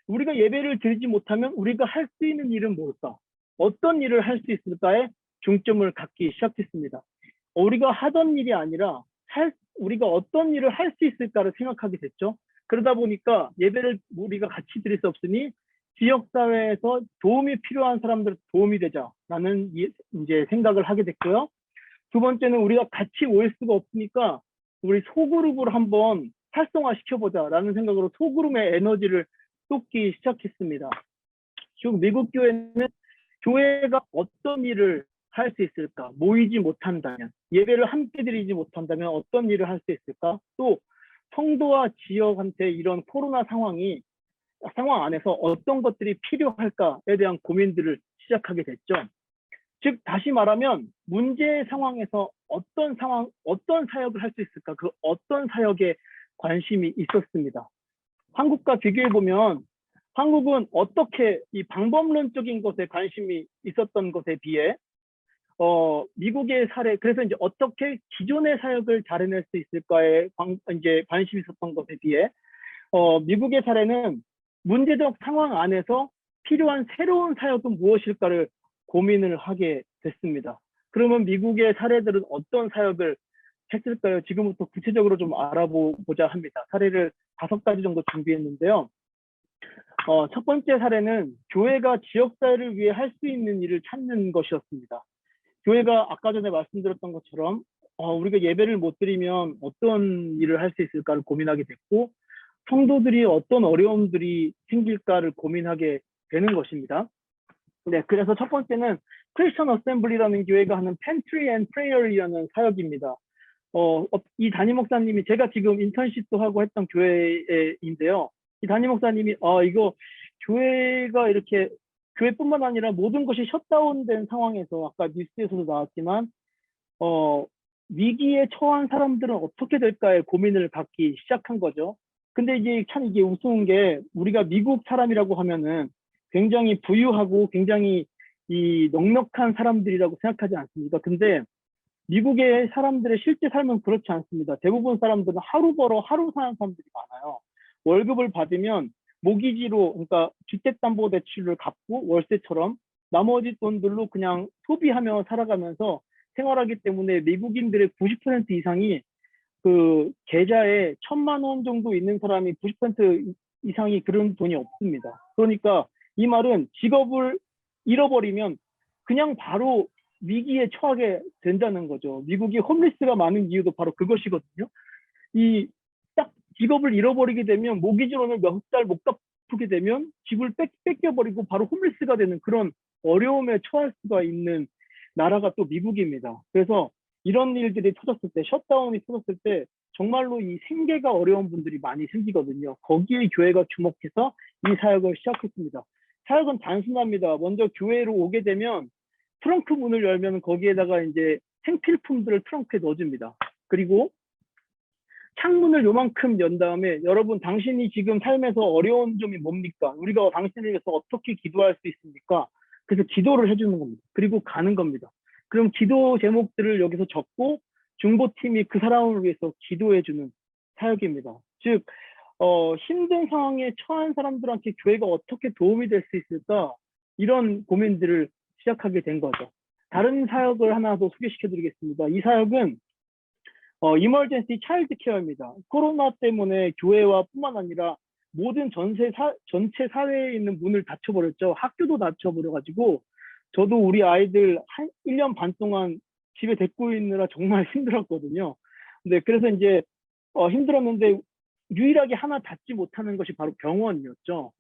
우리가 예배를 드리지 못하면 우리가 할 수 있는 일은 뭘까? 어떤 일을 할 수 있을까에 중점을 갖기 시작했습니다. 우리가 하던 일이 아니라 우리가 어떤 일을 할 수 있을까를 생각하게 됐죠. 그러다 보니까 예배를 우리가 같이 드릴 수 없으니 지역사회에서 도움이 필요한 사람들한테 도움이 되자라는 이제 생각을 하게 됐고요. 두 번째는 우리가 같이 모일 수가 없으니까 우리 소그룹을 한번 활성화시켜보자라는 생각으로 소그룹의 에너지를 쏟기 시작했습니다. 즉 미국 교회는 교회가 어떤 일을 할 수 있을까? 모이지 못한다면, 예배를 함께 드리지 못한다면 어떤 일을 할 수 있을까? 또 성도와 지역한테 이런 코로나 상황 안에서 어떤 것들이 필요할까에 대한 고민들을 시작하게 됐죠. 즉 다시 말하면 문제의 상황에서 어떤 사역을 할 수 있을까? 그 어떤 사역에 관심이 있었습니다. 한국과 비교해 보면 한국은 어떻게 이 방법론적인 것에 관심이 있었던 것에 비해 미국의 사례, 그래서 이제 어떻게 기존의 사역을 잘 해낼 수 있을까에 이제 관심이 있었던 것에 비해 미국의 사례는 문제적 상황 안에서 필요한 새로운 사역은 무엇일까를 고민을 하게 됐습니다. 그러면 미국의 사례들은 어떤 사역을 했을까요? 지금부터 구체적으로 좀 알아보고자 합니다. 사례를 5가지 정도 준비했는데요. 첫 번째 사례는 교회가 지역사회를 위해 할 수 있는 일을 찾는 것이었습니다. 교회가 아까 전에 말씀드렸던 것처럼 우리가 예배를 못 드리면 어떤 일을 할 수 있을까를 고민하게 됐고, 성도들이 어떤 어려움들이 생길까를 고민하게 되는 것입니다. 네, 그래서 첫 번째는 크리스천 어셈블리라는 교회가 하는 Pantry and Prayer이라는 사역입니다. 이 담임 목사님이 제가 지금 인턴십도 하고 했던 교회인데요. 이 담임 목사님이 이거 교회가 이렇게 교회뿐만 아니라 모든 것이 셧다운된 상황에서 아까 뉴스에서도 나왔지만 위기에 처한 사람들은 어떻게 될까에 고민을 갖기 시작한 거죠. 근데 이제 참 이게 우스운 게 우리가 미국 사람이라고 하면은 굉장히 부유하고 굉장히 이 넉넉한 사람들이라고 생각하지 않습니까? 근데 미국의 사람들의 실제 삶은 그렇지 않습니다. 대부분 사람들은 하루 벌어 하루 사는 사람들이 많아요. 월급을 받으면 모기지로, 그러니까 주택담보대출을 갚고 월세처럼 나머지 돈들로 그냥 소비하며 살아가면서 생활하기 때문에 미국인들의 90% 이상이 그 계좌에 1,000만 원 정도 있는 사람이 90% 이상이 그런 돈이 없습니다. 그러니까 이 말은 직업을 잃어버리면 그냥 바로 위기에 처하게 된다는 거죠. 미국이 홈리스가 많은 이유도 바로 그것이거든요. 이 딱 직업을 잃어버리게 되면 모기지론을 몇 달 못 갚게 되면 집을 뺏겨버리고 바로 홈리스가 되는 그런 어려움에 처할 수가 있는 나라가 또 미국입니다. 그래서 이런 일들이 터졌을 때, 셧다운이 터졌을 때 정말로 이 생계가 어려운 분들이 많이 생기거든요. 거기에 교회가 주목해서 이 사역을 시작했습니다. 사역은 단순합니다. 먼저 교회로 오게 되면 트렁크 문을 열면 거기에다가 이제 생필품들을 트렁크에 넣어줍니다. 그리고 창문을 요만큼 연 다음에 여러분 당신이 지금 삶에서 어려운 점이 뭡니까? 우리가 당신을 위해서 어떻게 기도할 수 있습니까? 그래서 기도를 해주는 겁니다. 그리고 가는 겁니다. 그럼 기도 제목들을 여기서 적고 중보팀이 그 사람을 위해서 기도해주는 사역입니다. 즉 힘든 상황에 처한 사람들한테 교회가 어떻게 도움이 될 수 있을까? 이런 고민들을 시작하게 된 거죠. 다른 사역을 하나 더 소개시켜 드리겠습니다. 이 사역은 이머전시 차일드 케어입니다. 코로나 때문에 교회와 뿐만 아니라 모든 전체 사회에 있는 문을 닫혀버렸죠. 학교도 닫혀버려가지고 저도 우리 아이들 1년 반 동안 집에 데리고 있느라 정말 힘들었거든요. 근데 그래서 이제 힘들었는데 유일하게 하나 닫지 못하는 것이 바로 병원이었죠.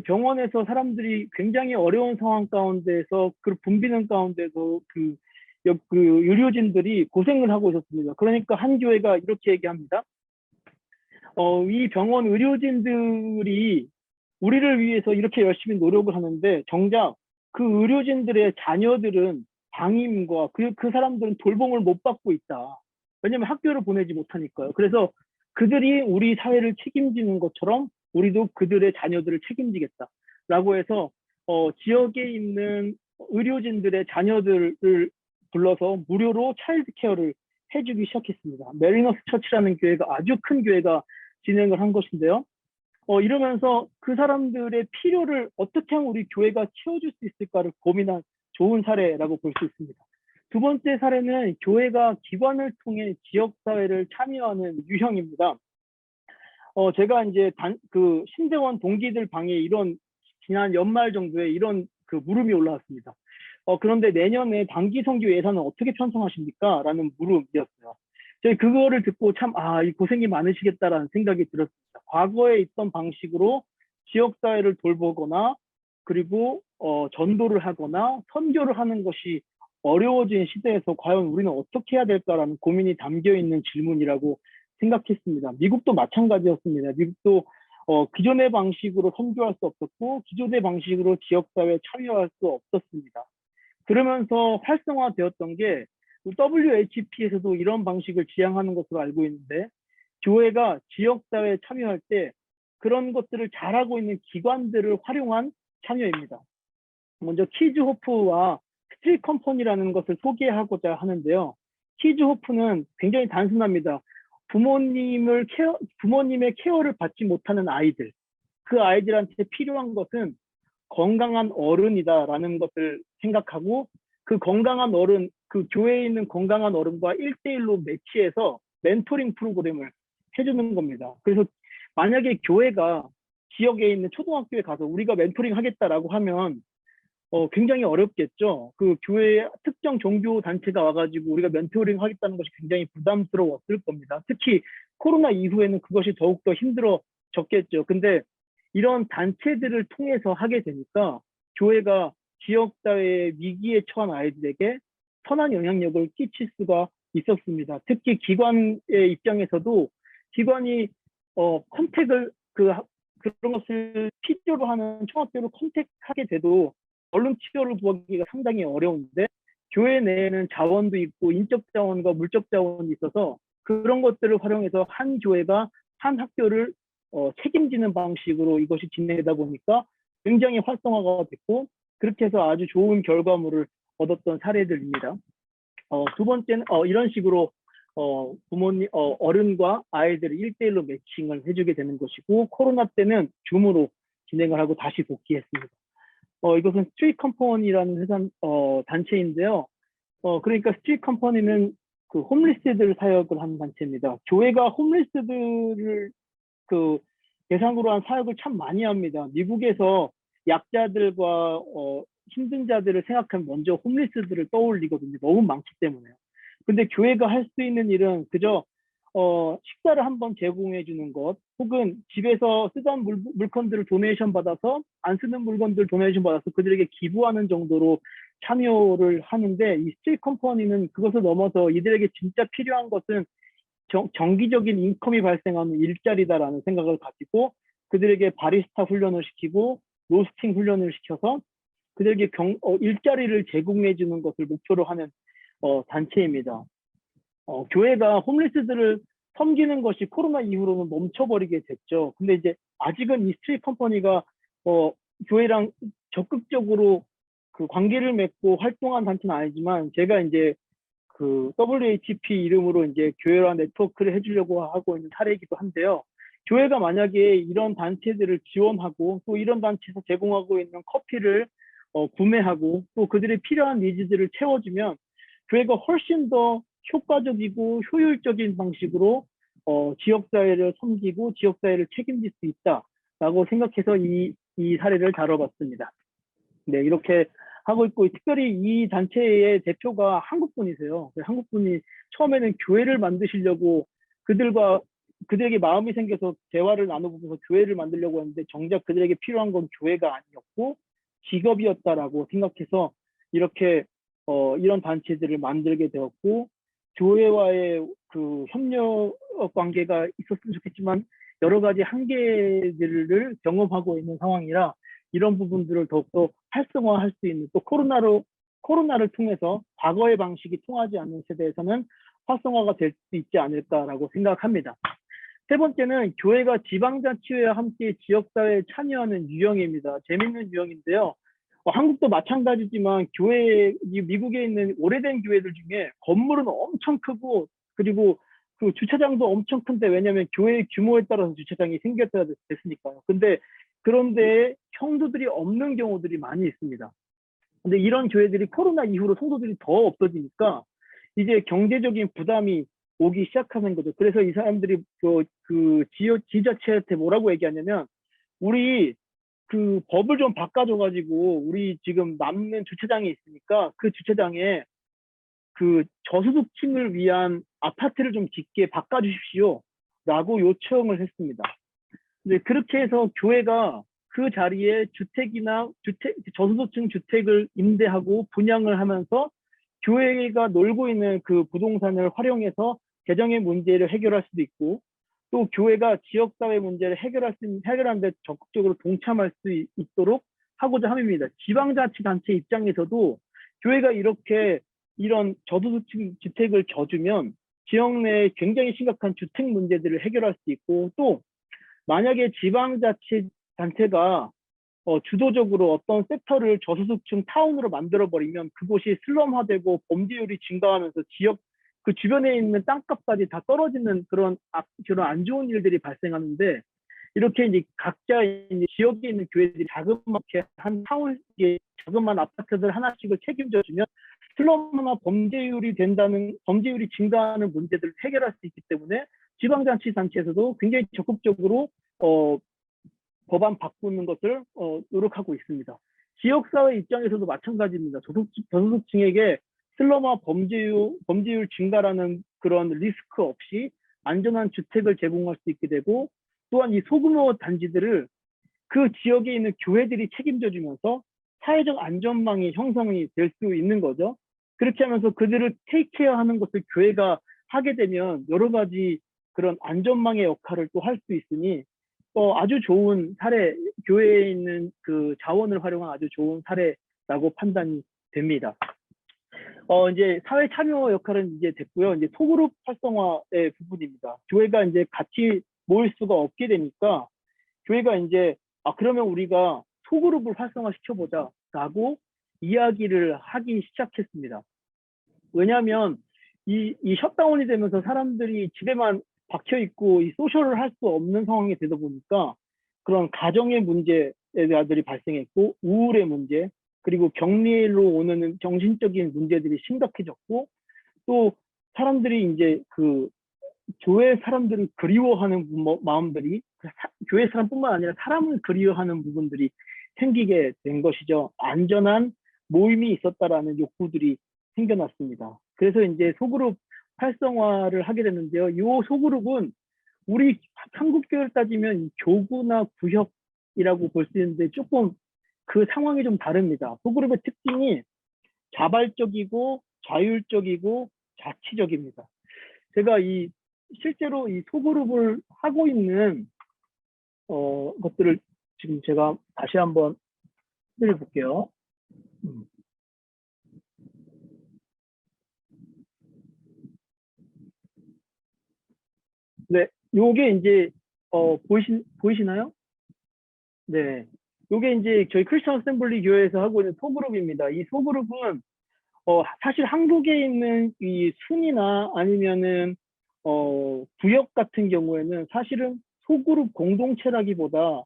병원에서 사람들이 굉장히 어려운 상황 가운데서 그 붐비는 가운데서 그 의료진들이 고생을 하고 있었습니다. 그러니까 한 교회가 이렇게 얘기합니다. 이 병원 의료진들이 우리를 위해서 이렇게 열심히 노력을 하는데 정작 그 의료진들의 자녀들은 방임과 그 사람들은 돌봄을 못 받고 있다. 왜냐하면 학교를 보내지 못하니까요. 그래서 그들이 우리 사회를 책임지는 것처럼 우리도 그들의 자녀들을 책임지겠다라고 해서 지역에 있는 의료진들의 자녀들을 불러서 무료로 차일드 케어를 해주기 시작했습니다. 메리너스 처치라는 교회가 아주 큰 교회가 진행을 한 것인데요. 이러면서 그 사람들의 필요를 어떻게 하면 우리 교회가 채워줄 수 있을까를 고민한 좋은 사례라고 볼 수 있습니다. 두 번째 사례는 교회가 기관을 통해 지역사회를 참여하는 유형입니다. 제가 이제 그 신대원 동기들 방에 이런 지난 연말 정도에 이런 그 물음이 올라왔습니다. 그런데 내년에 단기 선교 예산은 어떻게 편성하십니까? 라는 물음이었어요. 저희 그거를 듣고 참, 이 고생이 많으시겠다라는 생각이 들었습니다. 과거에 있던 방식으로 지역사회를 돌보거나, 그리고, 전도를 하거나, 선교를 하는 것이 어려워진 시대에서 과연 우리는 어떻게 해야 될까라는 고민이 담겨 있는 질문이라고 생각했습니다. 미국도 마찬가지였습니다. 미국도, 기존의 방식으로 선교할 수 없었고, 기존의 방식으로 지역사회에 참여할 수 없었습니다. 그러면서 활성화되었던 게 WHP에서도 이런 방식을 지향하는 것으로 알고 있는데 교회가 지역사회에 참여할 때 그런 것들을 잘하고 있는 기관들을 활용한 참여입니다. 먼저 키즈호프와 스트릿 컴퍼니라는 것을 소개하고자 하는데요. 키즈호프는 굉장히 단순합니다. 부모님의 케어를 받지 못하는 아이들, 그 아이들한테 필요한 것은 건강한 어른이다라는 것을 생각하고 그 건강한 어른, 그 교회에 있는 건강한 어른과 1대1로 매치해서 멘토링 프로그램을 해주는 겁니다. 그래서 만약에 교회가 지역에 있는 초등학교에 가서 우리가 멘토링 하겠다라고 하면 굉장히 어렵겠죠. 그 교회 특정 종교 단체가 와가지고 우리가 멘토링 하겠다는 것이 굉장히 부담스러웠을 겁니다. 특히 코로나 이후에는 그것이 더욱더 힘들어졌겠죠. 근데 이런 단체들을 통해서 하게 되니까 교회가 지역사회의 위기에 처한 아이들에게 선한 영향력을 끼칠 수가 있었습니다. 특히 기관의 입장에서도 기관이 컨택을 그런 것을 필요로 하는 총학교를 컨택하게 돼도 언론 치료를 구하기가 상당히 어려운데 교회 내에는 자원도 있고 인적 자원과 물적 자원이 있어서 그런 것들을 활용해서 한 교회가 한 학교를 책임지는 방식으로 이것이 진행되다 보니까 굉장히 활성화가 됐고 그렇게 해서 아주 좋은 결과물을 얻었던 사례들입니다. 두 번째는 이런 식으로 부모님, 어른과 아이들을 1대1로 매칭을 해주게 되는 것이고, 코로나 때는 줌으로 진행을 하고 다시 복귀했습니다. 이것은 스트리트 컴퍼니라는 회사, 단체인데요. 그러니까 스트리트 컴퍼니는 그 홈리스들을 사역을 하는 단체입니다. 교회가 홈리스들을 그 대상으로 한 사역을 참 많이 합니다. 미국에서 약자들과 힘든 자들을 생각하면 먼저 홈리스들을 떠올리거든요. 너무 많기 때문에요. 근데 교회가 할 수 있는 일은 그저 식사를 한번 제공해 주는 것, 혹은 집에서 쓰던 물건들을 도네이션 받아서 안 쓰는 물건들 도네이션 받아서 그들에게 기부하는 정도로 참여를 하는데, 이 스트리트 컴퍼니는 그것을 넘어서 이들에게 진짜 필요한 것은 정기적인 인컴이 발생하는 일자리다라는 생각을 가지고 그들에게 바리스타 훈련을 시키고 로스팅 훈련을 시켜서 그들에게 일자리를 제공해 주는 것을 목표로 하는 단체입니다. 교회가 홈리스들을 섬기는 것이 코로나 이후로는 멈춰버리게 됐죠. 근데 이제 아직은 이 스트리트 컴퍼니가 교회랑 적극적으로 그 관계를 맺고 활동한 단체는 아니지만, 제가 이제 그 WHP 이름으로 이제 교회와 네트워크를 해주려고 하고 있는 사례이기도 한데요. 교회가 만약에 이런 단체들을 지원하고 또 이런 단체에서 제공하고 있는 커피를 구매하고 또 그들의 필요한 니즈들을 채워주면 교회가 훨씬 더 효과적이고 효율적인 방식으로 지역사회를 섬기고 지역사회를 책임질 수 있다라고 생각해서 이 사례를 다뤄봤습니다. 네, 이렇게 하고 있고, 특별히 이 단체의 대표가 한국분이세요. 한국분이 처음에는 교회를 만드시려고 그들에게 마음이 생겨서 대화를 나눠보면서 교회를 만들려고 했는데, 정작 그들에게 필요한 건 교회가 아니었고 직업이었다라고 생각해서 이렇게 이런 단체들을 만들게 되었고, 교회와의 그 협력 관계가 있었으면 좋겠지만 여러 가지 한계들을 경험하고 있는 상황이라 이런 부분들을 더욱더 활성화할 수 있는, 또 코로나를 통해서 과거의 방식이 통하지 않는 세대에서는 활성화가 될 수 있지 않을까라고 생각합니다. 세 번째는 교회가 지방자치회와 함께 지역사회에 참여하는 유형입니다. 재밌는 유형인데요. 한국도 마찬가지지만 미국에 있는 오래된 교회들 중에 건물은 엄청 크고 그리고 그 주차장도 엄청 큰데, 왜냐하면 교회의 규모에 따라서 주차장이 생겼어야 됐으니까요. 그런데 성도들이 없는 경우들이 많이 있습니다. 근데 이런 교회들이 코로나 이후로 성도들이 더 없어지니까 이제 경제적인 부담이 오기 시작하는 거죠. 그래서 이 사람들이 지자체한테 뭐라고 얘기하냐면, 우리 그 법을 좀 바꿔줘가지고 우리 지금 남는 주차장이 있으니까 그 주차장에 그 저소득층을 위한 아파트를 좀 짓게 바꿔주십시오 라고 요청을 했습니다. 근데 그렇게 해서 교회가 그 자리에 저소득층 주택을 임대하고 분양을 하면서 교회가 놀고 있는 그 부동산을 활용해서 재정의 문제를 해결할 수도 있고, 또 교회가 지역사회 문제를 해결하는 데 적극적으로 동참할 수 있도록 하고자 함입니다. 지방자치단체 입장에서도 교회가 이런 저소득층 주택을 져주면 지역 내에 굉장히 심각한 주택 문제들을 해결할 수 있고, 또 만약에 지방자치단체가 주도적으로 어떤 섹터를 저소득층 타운으로 만들어버리면 그곳이 슬럼화되고 범죄율이 증가하면서 그 주변에 있는 땅값까지 다 떨어지는 그런 안 좋은 일들이 발생하는데, 이렇게 이제 각자 이제 지역에 있는 교회들이 자그맣게 한 타운에 자그마한 아파트들 하나씩을 책임져 주면 슬럼화 범죄율이 증가하는 문제들을 해결할 수 있기 때문에 지방자치단체에서도 굉장히 적극적으로 법안 바꾸는 것을 노력하고 있습니다. 지역사회 입장에서도 마찬가지입니다. 저소득층에게 슬럼화 범죄율 증가라는 그런 리스크 없이 안전한 주택을 제공할 수 있게 되고, 또한 이 소규모 단지들을 그 지역에 있는 교회들이 책임져 주면서 사회적 안전망이 형성이 될 수 있는 거죠. 그렇게 하면서 그들을 테이크케어하는 것을 교회가 하게 되면 여러 가지 그런 안전망의 역할을 또 할 수 있으니 아주 좋은 사례, 교회에 있는 그 자원을 활용한 아주 좋은 사례라고 판단이 됩니다. 이제 사회 참여 역할은 이제 됐고요. 이제 소그룹 활성화의 부분입니다. 교회가 이제 같이 모일 수가 없게 되니까 교회가 이제 그러면 우리가 소그룹을 활성화시켜보자라고 이야기를 하기 시작했습니다. 왜냐하면 이 셧다운이 되면서 사람들이 집에만 박혀 있고 이 소셜을 할 수 없는 상황이 되다 보니까 그런 가정의 문제들이 발생했고 우울의 문제 그리고 격리로 오는 정신적인 문제들이 심각해졌고 또 사람들이 이제 그 교회 사람들을 그리워하는 마음들이 교회 사람뿐만 아니라 사람을 그리워하는 부분들이 생기게 된 것이죠. 안전한 모임이 있었다라는 욕구들이 생겨났습니다. 그래서 이제 소그룹 활성화를 하게 됐는데요. 이 소그룹은 우리 한국 교회를 따지면 교구나 구역이라고 볼 수 있는데 조금 그 상황이 좀 다릅니다. 소그룹의 특징이 자발적이고 자율적이고 자치적입니다. 제가 실제로 이 소그룹을 하고 있는 것들을 지금 제가 다시 한번 해볼게요. 네, 요게 이제 보이시나요? 네, 요게 이제 저희 크리스천 어셈블리 교회에서 하고 있는 소그룹입니다. 이 소그룹은 사실 한국에 있는 이 순이나 아니면은 구역 같은 경우에는 사실은 소그룹 공동체라기보다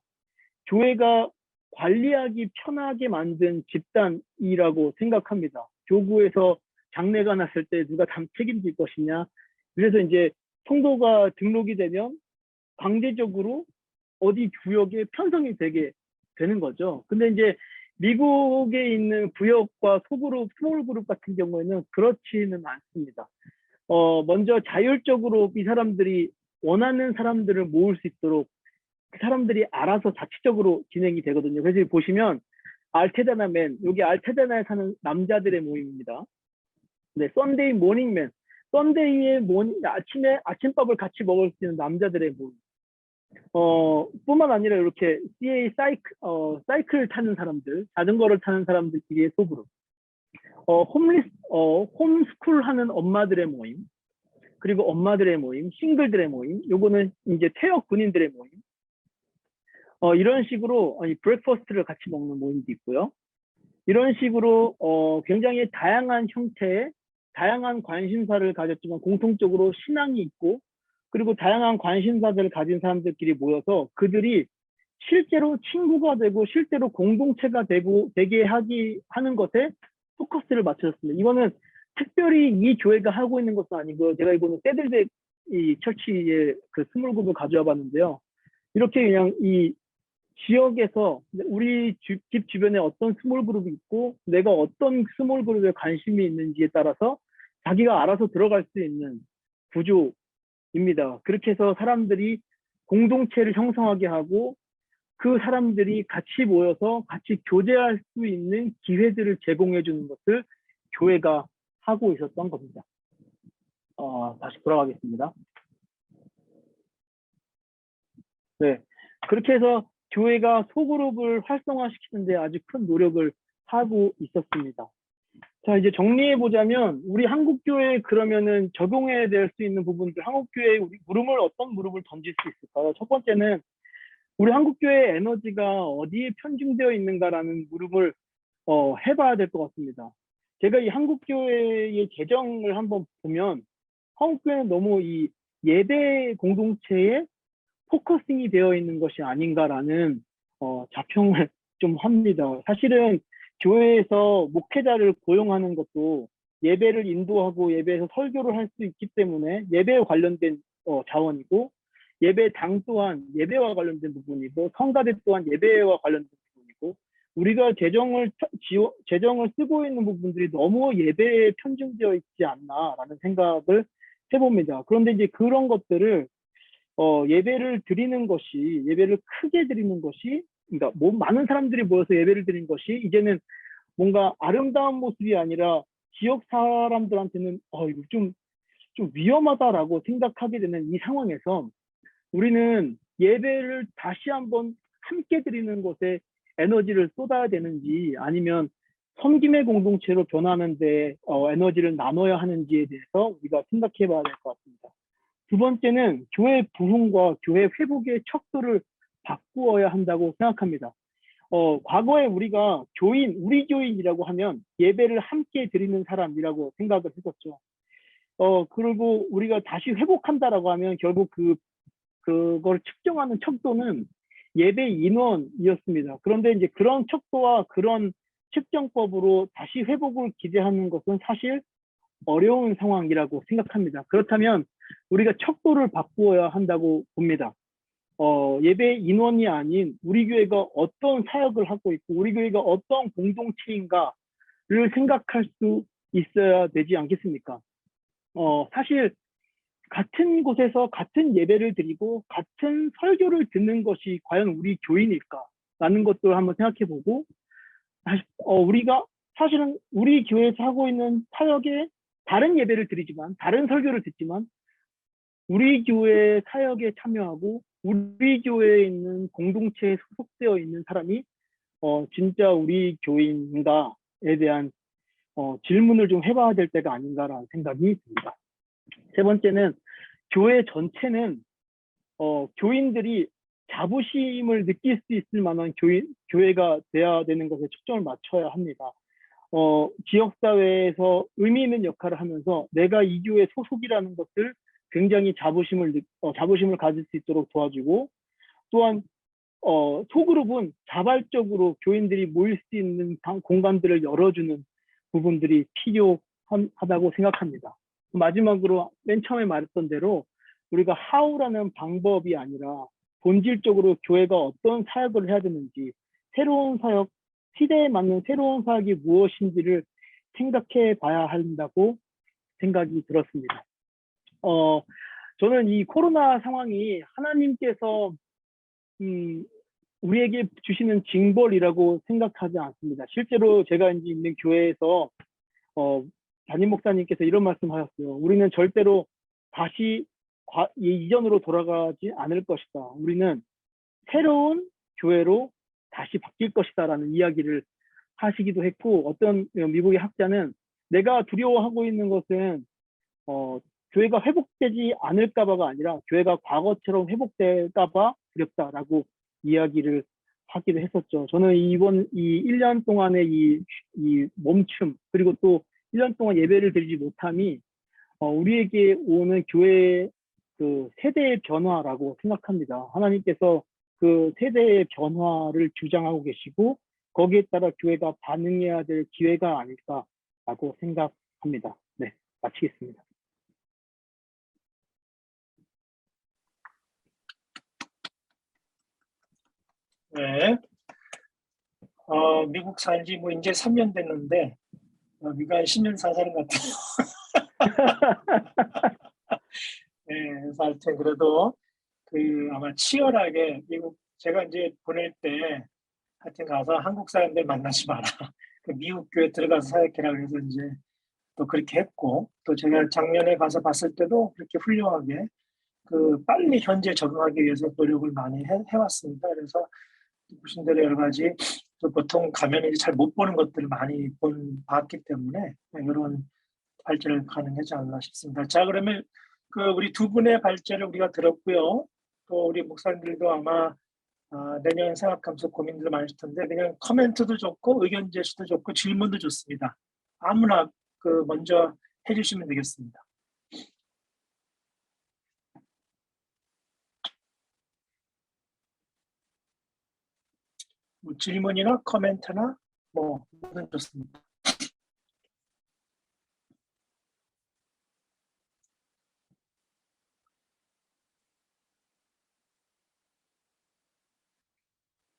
교회가 관리하기 편하게 만든 집단이라고 생각합니다. 교구에서 장례가 났을 때 누가 책임질 것이냐. 그래서 이제 성도가 등록이 되면 강제적으로 어디 구역에 편성이 되게 되는 거죠. 근데 이제 미국에 있는 구역과 소그룹, 스몰그룹 같은 경우에는 그렇지는 않습니다. 먼저 자율적으로 이 사람들이 원하는 사람들을 모을 수 있도록 그 사람들이 알아서 자치적으로 진행이 되거든요. 그래서 보시면 알테다나맨, 여기 알테다나에 사는 남자들의 모임입니다. 네, 썬데이 모닝맨, 썬데이의 아침에 아침밥을 같이 먹을 수 있는 남자들의 모임. 뿐만 아니라 이렇게 CA 사이클을 타는 사람들, 자전거를 타는 사람들끼리의 소그룹. 홈스쿨 하는 엄마들의 모임, 그리고 엄마들의 모임, 싱글들의 모임, 요거는 이제 퇴역 군인들의 모임. 이런 식으로 브렉퍼스트를 같이 먹는 모임도 있고요. 이런 식으로 굉장히 다양한 형태의 다양한 관심사를 가졌지만 공통적으로 신앙이 있고 그리고 다양한 관심사들을 가진 사람들끼리 모여서 그들이 실제로 친구가 되고 실제로 공동체가 되게 하는 것에 포커스를 맞춰줬습니다. 이거는 특별히 이 교회가 하고 있는 것도 아니고 제가 이거는 세들백 이 처치의 그 스몰그룹을 가져와 봤는데요. 이렇게 그냥 이 지역에서 우리 집 주변에 어떤 스몰그룹이 있고 내가 어떤 스몰그룹에 관심이 있는지에 따라서 자기가 알아서 들어갈 수 있는 구조입니다. 그렇게 해서 사람들이 공동체를 형성하게 하고 그 사람들이 같이 모여서 같이 교제할 수 있는 기회들을 제공해 주는 것을 교회가 하고 있었던 겁니다. 다시 돌아가겠습니다. 네, 그렇게 해서 교회가 소그룹을 활성화시키는데 아주 큰 노력을 하고 있었습니다. 자, 이제 정리해 보자면 우리 한국교회에 그러면은 적용해야 될 수 있는 부분들, 한국교회에 우리 어떤 물음을 던질 수 있을까요? 첫 번째는 우리 한국교회의 에너지가 어디에 편중되어 있는가라는 물음을 해봐야 될 것 같습니다. 제가 이 한국교회의 재정을 한번 보면 한국교회는 너무 이 예배 공동체에 포커싱이 되어 있는 것이 아닌가라는 자평을 좀 합니다. 사실은 교회에서 목회자를 고용하는 것도 예배를 인도하고 예배에서 설교를 할 수 있기 때문에 예배에 관련된 자원이고 예배당 또한 예배와 관련된 부분이고 성가대 또한 예배와 관련된 부분이고 우리가 재정을 쓰고 있는 부분들이 너무 예배에 편중되어 있지 않나라는 생각을 해봅니다. 그런데 이제 그런 것들을 예배를 드리는 것이 예배를 크게 드리는 것이 그러니까 많은 사람들이 모여서 예배를 드리는 것이 이제는 뭔가 아름다운 모습이 아니라 지역 사람들한테는 이거 좀 위험하다라고 생각하게 되는 이 상황에서 우리는 예배를 다시 한번 함께 드리는 것에 에너지를 쏟아야 되는지 아니면 섬김의 공동체로 변하는 데 에너지를 나눠야 하는지에 대해서 우리가 생각해 봐야 될 것 같습니다. 두 번째는 교회 부흥과 교회 회복의 척도를 바꾸어야 한다고 생각합니다. 과거에 우리가 우리 교인이라고 하면 예배를 함께 드리는 사람이라고 생각을 했었죠. 그리고 우리가 다시 회복한다라고 하면 결국 그걸 측정하는 척도는 예배 인원이었습니다. 그런데 이제 그런 척도와 그런 측정법으로 다시 회복을 기대하는 것은 사실 어려운 상황이라고 생각합니다. 그렇다면 우리가 척도를 바꾸어야 한다고 봅니다. 예배 인원이 아닌 우리 교회가 어떤 사역을 하고 있고 우리 교회가 어떤 공동체인가를 생각할 수 있어야 되지 않겠습니까? 사실 같은 곳에서 같은 예배를 드리고 같은 설교를 듣는 것이 과연 우리 교인일까라는 것도 한번 생각해 보고 우리가 사실은 우리 교회에서 하고 있는 사역에 다른 예배를 드리지만 다른 설교를 듣지만 우리 교회 사역에 참여하고 우리 교회에 있는 공동체에 소속되어 있는 사람이 진짜 우리 교인인가에 대한 질문을 좀 해봐야 될 때가 아닌가라는 생각이 듭니다. 세 번째는 교회 전체는 교인들이 자부심을 느낄 수 있을 만한 교회가 돼야 되는 것에 초점을 맞춰야 합니다. 지역사회에서 의미 있는 역할을 하면서 내가 이 교회 소속이라는 것을 굉장히 자부심을 가질 수 있도록 도와주고 또한 소그룹은 자발적으로 교인들이 모일 수 있는 공간들을 열어주는 부분들이 필요하다고 생각합니다. 마지막으로 맨 처음에 말했던 대로 우리가 how라는 방법이 아니라 본질적으로 교회가 어떤 사역을 해야 되는지 새로운 사역, 시대에 맞는 새로운 사역이 무엇인지를 생각해 봐야 한다고 생각이 들었습니다. 저는 이 코로나 상황이 하나님께서 우리에게 주시는 징벌이라고 생각하지 않습니다. 실제로 제가 이제 있는 교회에서 담임 목사님께서 이런 말씀하셨어요. 우리는 절대로 다시 이전으로 돌아가지 않을 것이다. 우리는 새로운 교회로 다시 바뀔 것이다 라는 이야기를 하시기도 했고 어떤 미국의 학자는 내가 두려워하고 있는 것은 교회가 회복되지 않을까 봐가 아니라 교회가 과거처럼 회복될까 봐 두렵다라고 이야기를 하기도 했었죠. 저는 이번 이 1년 동안의 이 멈춤 그리고 또 1년 동안 예배를 드리지 못함이 우리에게 오는 교회의 그 세대의 변화라고 생각합니다. 하나님께서 그 세대의 변화를 주장하고 계시고 거기에 따라 교회가 반응해야 될 기회가 아닐까라고 생각합니다. 네, 마치겠습니다. 네. 미국 산지 뭐 이제 3년 됐는데 여기가 10년 산 사람 같아요. 네, 그래서 하여튼 그래도 아마 치열하게 미국 제가 이제 보낼 때 하여튼 가서 한국 사람들 만나지 마라. 미국 교회 들어가서 사역해라 그래서 이제 또 그렇게 했고 또 제가 작년에 가서 봤을 때도 그렇게 훌륭하게 빨리 현재 적응하기 위해서 노력을 많이 해왔습니다. 그래서 보신 대로 여러 가지 또 보통 가면 이제 잘 못 보는 것들을 많이 봤기 때문에 이런 발제를 가능하지 않나 싶습니다. 자, 그러면 우리 두 분의 발제를 우리가 들었고요. 또 우리 목사님들도 아마 내년 생각하면서 고민들 많으실 텐데 그냥 코멘트도 좋고 의견 제시도 좋고 질문도 좋습니다. 아무나 먼저 해주시면 되겠습니다. 뭐 질문이나 코멘트나 뭐든 좋습니다.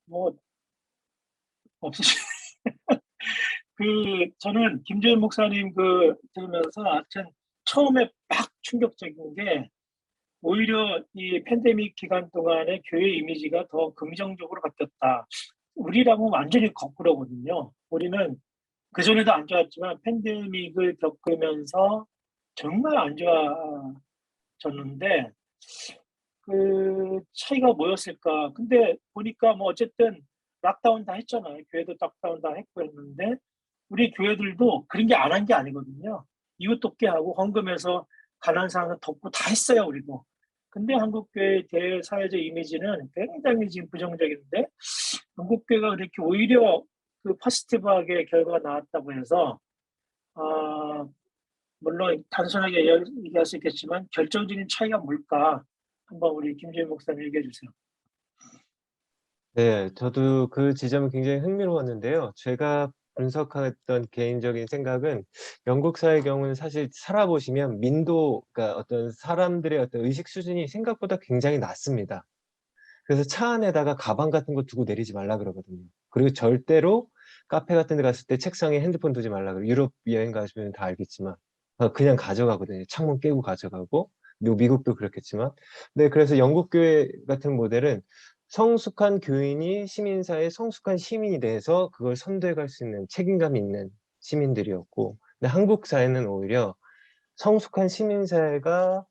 뭐 없으시죠? 저는 김재현 목사님 들으면서 하여튼 처음에 막 충격적인 게 오히려 이 팬데믹 기간 동안에 교회 이미지가 더 긍정적으로 바뀌었다. 우리랑은 완전히 거꾸로거든요. 우리는 그전에도 안 좋았지만 팬데믹을 겪으면서 정말 안 좋아졌는데 차이가 뭐였을까? 근데 보니까 뭐 어쨌든 락다운 다 했잖아요. 교회도 락다운 다 했고 했는데 우리 교회들도 그런 게 안 한 게 아니거든요. 이웃 돕게 하고 헌금해서 가난한 사람을 돕고 다 했어요, 우리도. 근데 한국교회의 대사회적 이미지는 굉장히 지금 부정적인데 한국 교회가 그렇게 오히려 그 포지티브하게 결과가 나왔다고 해서 물론 단순하게 얘기할 수 있겠지만 결정적인 차이가 뭘까? 한번 우리 김재인 목사님 얘기해 주세요. 네, 저도 그 지점은 굉장히 흥미로웠는데요. 제가 분석했던 개인적인 생각은 영국 사회의 경우는 사실 살아보시면 그러니까 어떤 사람들의 어떤 의식 수준이 생각보다 굉장히 낮습니다. 그래서 차 안에다가 가방 같은 거 두고 내리지 말라 그러거든요. 그리고 절대로 카페 같은 데 갔을 때 책상에 핸드폰 두지 말라 그래요. 유럽 여행 가시면 다 알겠지만 그냥 가져가거든요. 창문 깨고 가져가고. 미국도 그렇겠지만. 네, 그래서 영국 교회 같은 모델은 성숙한 교인이 시민사회의 성숙한 시민이 돼서 그걸 선도해 갈 수 있는 책임감 있는 시민들이었고, 근데 한국 사회는 오히려 성숙한 시민사회가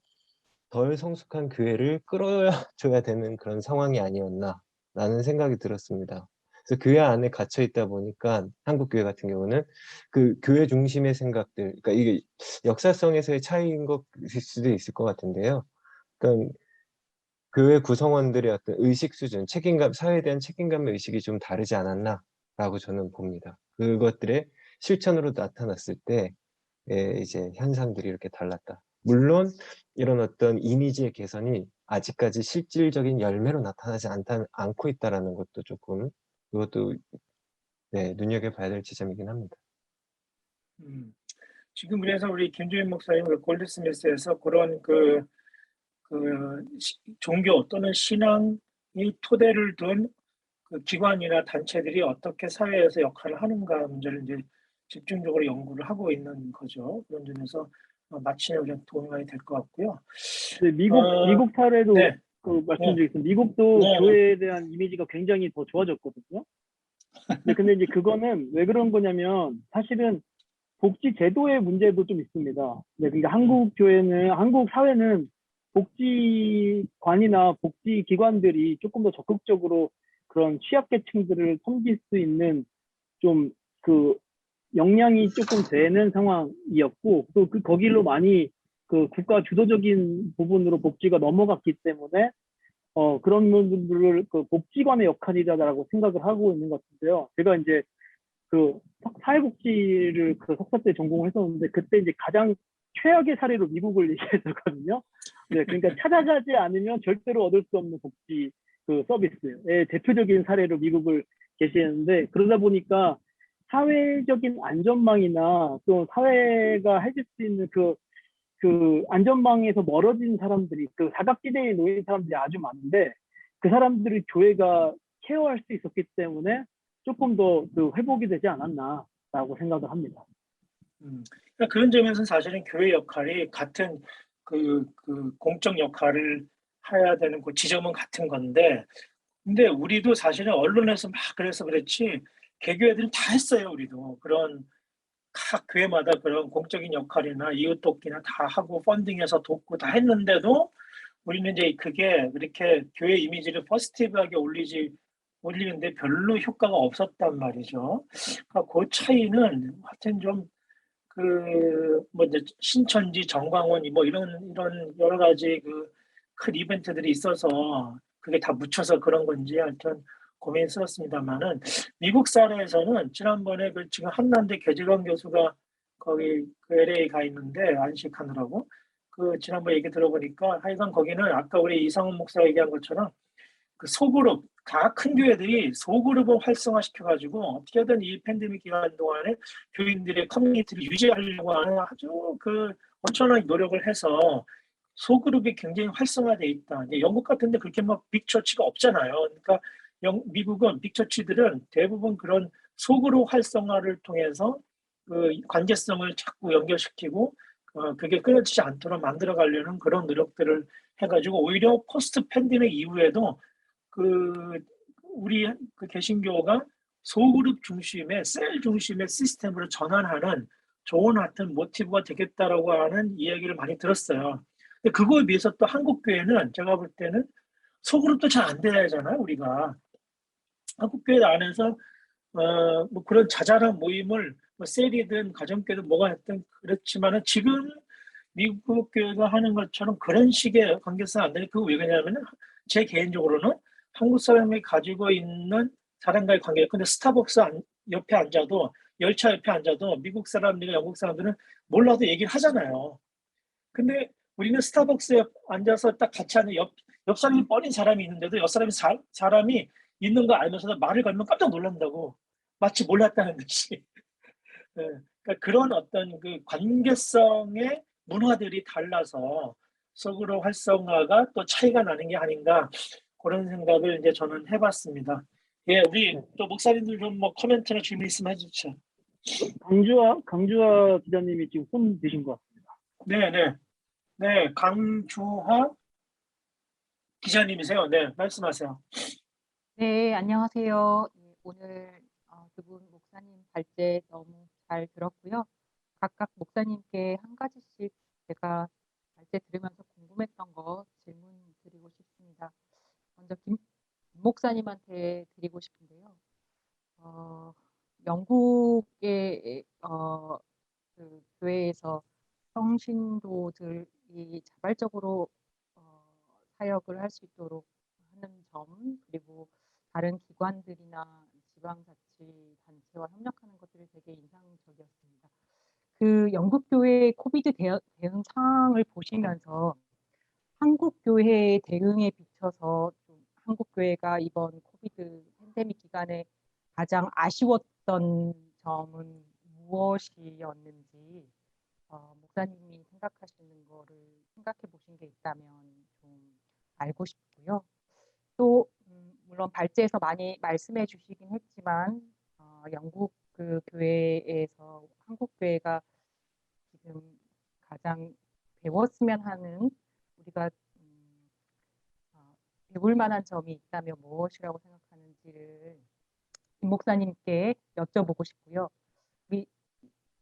덜 성숙한 교회를 끌어줘야 되는 그런 상황이 아니었나라는 생각이 들었습니다. 그래서 교회 안에 갇혀 있다 보니까 한국 교회 같은 경우는 그 교회 중심의 생각들, 그러니까 이게 역사성에서의 차이인 것일 수도 있을 것 같은데요. 그러니까 교회 구성원들의 어떤 의식 수준, 책임감, 사회에 대한 책임감의 의식이 좀 다르지 않았나라고 저는 봅니다. 그것들의 실천으로 나타났을 때 이제 현상들이 이렇게 달랐다. 물론 이런 어떤 이미지의 개선이 아직까지 실질적인 열매로 나타나지 않고 있다라는 것도 조금 그것도 눈여겨봐야 될 지점이긴 합니다. 지금 그래서 우리 김주인 목사님 골드스미스에서 그런 종교 또는 신앙이 토대를 둔 그 기관이나 단체들이 어떻게 사회에서 역할을 하는가 문제를 이제 집중적으로 연구를 하고 있는 거죠. 그런 점에서 마치는 좀 도움이 많이 될 것 같고요. 네, 미국 사례도 네. 말씀드리겠습니다. 미국도 네. 교회에 대한 이미지가 굉장히 더 좋아졌거든요. 근데 이제 그거는 왜 그런 거냐면 사실은 복지 제도의 문제도 좀 있습니다. 네, 그러니까 한국 사회는 복지관이나 복지기관들이 조금 더 적극적으로 그런 취약계층들을 섬길 수 있는 좀 역량이 조금 되는 상황이었고, 또 거길로 많이 국가 주도적인 부분으로 복지가 넘어갔기 때문에 그런 부분들을 복지관의 역할이다라고 생각을 하고 있는 것 같은데요. 제가 이제 사회복지를 석사 때 전공을 했었는데 그때 이제 가장 최악의 사례로 미국을 얘기했었거든요. 네, 그러니까 찾아가지 않으면 절대로 얻을 수 없는 복지 서비스의 대표적인 사례로 미국을 제시했는데, 그러다 보니까 사회적인 안전망이나 또 사회가 해줄 수 있는 그 안전망에서 멀어진 사람들이 사각지대에 놓인 사람들이 아주 많은데, 그 사람들을 교회가 케어할 수 있었기 때문에 조금 더 회복이 되지 않았나라고 생각을 합니다. 그러니까 그런 점에서는 사실은 교회 역할이 같은 공적 역할을 해야 되는 그 지점은 같은 건데, 근데 우리도 사실은 언론에서 막 그래서 그렇지 개교회들은 다 했어요. 우리도 각 교회마다 그런 공적인 역할이나 이웃 돕기나 다 하고 펀딩해서 돕고 다 했는데도 우리는 이제 그게 그렇게 교회 이미지를 포지티브하게 올리는데 별로 효과가 없었단 말이죠. 그러니까 그 차이는 하여튼 좀 이제 신천지, 정광훈 이런 여러 가지 큰 이벤트들이 있어서 그게 다 묻혀서 그런 건지 하여튼 고민스럽습니다만은, 미국 사례에서는 지난번에 지금 한남대 계재관 교수가 거기 LA 가 있는데 안식하느라고 지난번에 얘기 들어보니까 하여간 거기는 아까 우리 이상훈 목사가 얘기한 것처럼 소그룹, 다 큰 교회들이 소그룹을 활성화시켜가지고 어떻게든 이 팬데믹 기간 동안에 교인들의 커뮤니티를 유지하려고 하는 아주 엄청난 노력을 해서 소그룹이 굉장히 활성화돼 있다. 영국 같은데 그렇게 빅처치가 없잖아요. 그러니까 미국은 빅처치들은 대부분 그런 소그룹 활성화를 통해서 관계성을 자꾸 연결시키고 그게 끊어지지 않도록 만들어가려는 그런 노력들을 해가지고 오히려 포스트 팬데믹 이후에도 우리 개신교가 소그룹 중심의 셀 중심의 시스템으로 전환하는 좋은 하여튼 모티브가 되겠다라고 하는 이야기를 많이 들었어요. 근데 그거에 비해서 또 한국 교회는 제가 볼 때는 소그룹도 잘 안 되잖아요. 우리가 한국 교회 안에서 그런 자잘한 모임을 셀이든 가정교회든 뭐가 했든 그렇지만은 지금 미국 교회가 하는 것처럼 그런 식의 관계성 안 되는 그거 왜 그러냐면은 제 개인적으로는 한국 사람이 가지고 있는 사람과의 관계. 근데 스타벅스 옆에 앉아도 열차 옆에 앉아도 미국 사람들이나 영국 사람들은 몰라도 얘기를 하잖아요. 근데 우리는 스타벅스에 앉아서 딱 같이 앉는 옆 사람이 뻔인 사람이 있는데도 옆 사람이 사람이 있는 거 알면서도 말을 걸면 깜짝 놀란다고. 마치 몰랐다는 듯이. 네, 그러니까 그런 어떤 그 관계성의 문화들이 달라서 서구로 활성화가 또 차이가 나는 게 아닌가 그런 생각을 이제 저는 해봤습니다. 예, 우리 또 목사님들 좀 뭐 코멘트나 질문 있으면 해주시죠. 강주하 기자님이 지금 손 드신 것 같습니다. 네, 강주하 기자님이세요. 네, 말씀하세요. 네, 안녕하세요. 오늘 두 분 목사님 발제 너무 잘 들었고요. 각각 목사님께 한 가지씩 제가 발제 들으면서 궁금했던 거 질문 드리고 싶습니다. 먼저 김 목사님한테 드리고 싶은데요. 영국의 그 교회에서 성신도들이 자발적으로 사역을 할 수 있도록 하는 점, 그리고 다른 기관들이나 지방자치단체와 협력하는 것들이 되게 인상적이었습니다. 그 영국 교회의 코비드 대응 상황을 보시면서 한국 교회의 대응에 비춰서 좀 한국 교회가 이번 코비드 팬데믹 기간에 가장 아쉬웠던 점은 무엇이었는지 목사님이 생각하시는 거를 생각해 보신 게 있다면 좀 알고 싶고요. 또 물론 발제에서 많이 말씀해 주시긴 했지만 영국 그 교회에서 한국 교회가 지금 가장 배웠으면 하는 우리가 배울 만한 점이 있다면 무엇이라고 생각하는지를 김 목사님께 여쭤보고 싶고요. 우리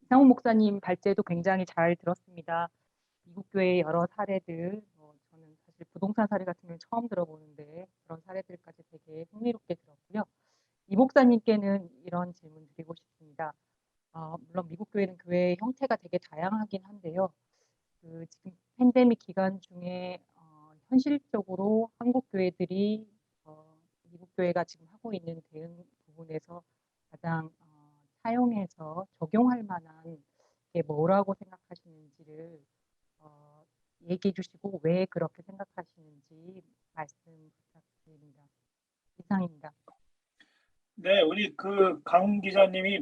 이상훈 목사님 발제도 굉장히 잘 들었습니다. 미국 교회의 여러 사례들, 저는 사실 부동산 사례 같은 경우는 처음 들어보는데 그런 사례들까지 되게 흥미롭게 들었고요. 이 목사님께는 이런 질문 드리고 싶습니다. 물론 미국 교회는 교회의 형태가 되게 다양하긴 한데요. 그 지금 팬데믹 기간 중에 현실적으로 한국 교회들이 미국 교회가 지금 하고 있는 대응 부분에서 가장 사용해서 적용할 만한 게 뭐라고 생각하시는지를 얘기해 주시고 왜 그렇게 생각하시는지 말씀 부탁드립니다. 이상입니다. 네, 우리 그 강 기자님이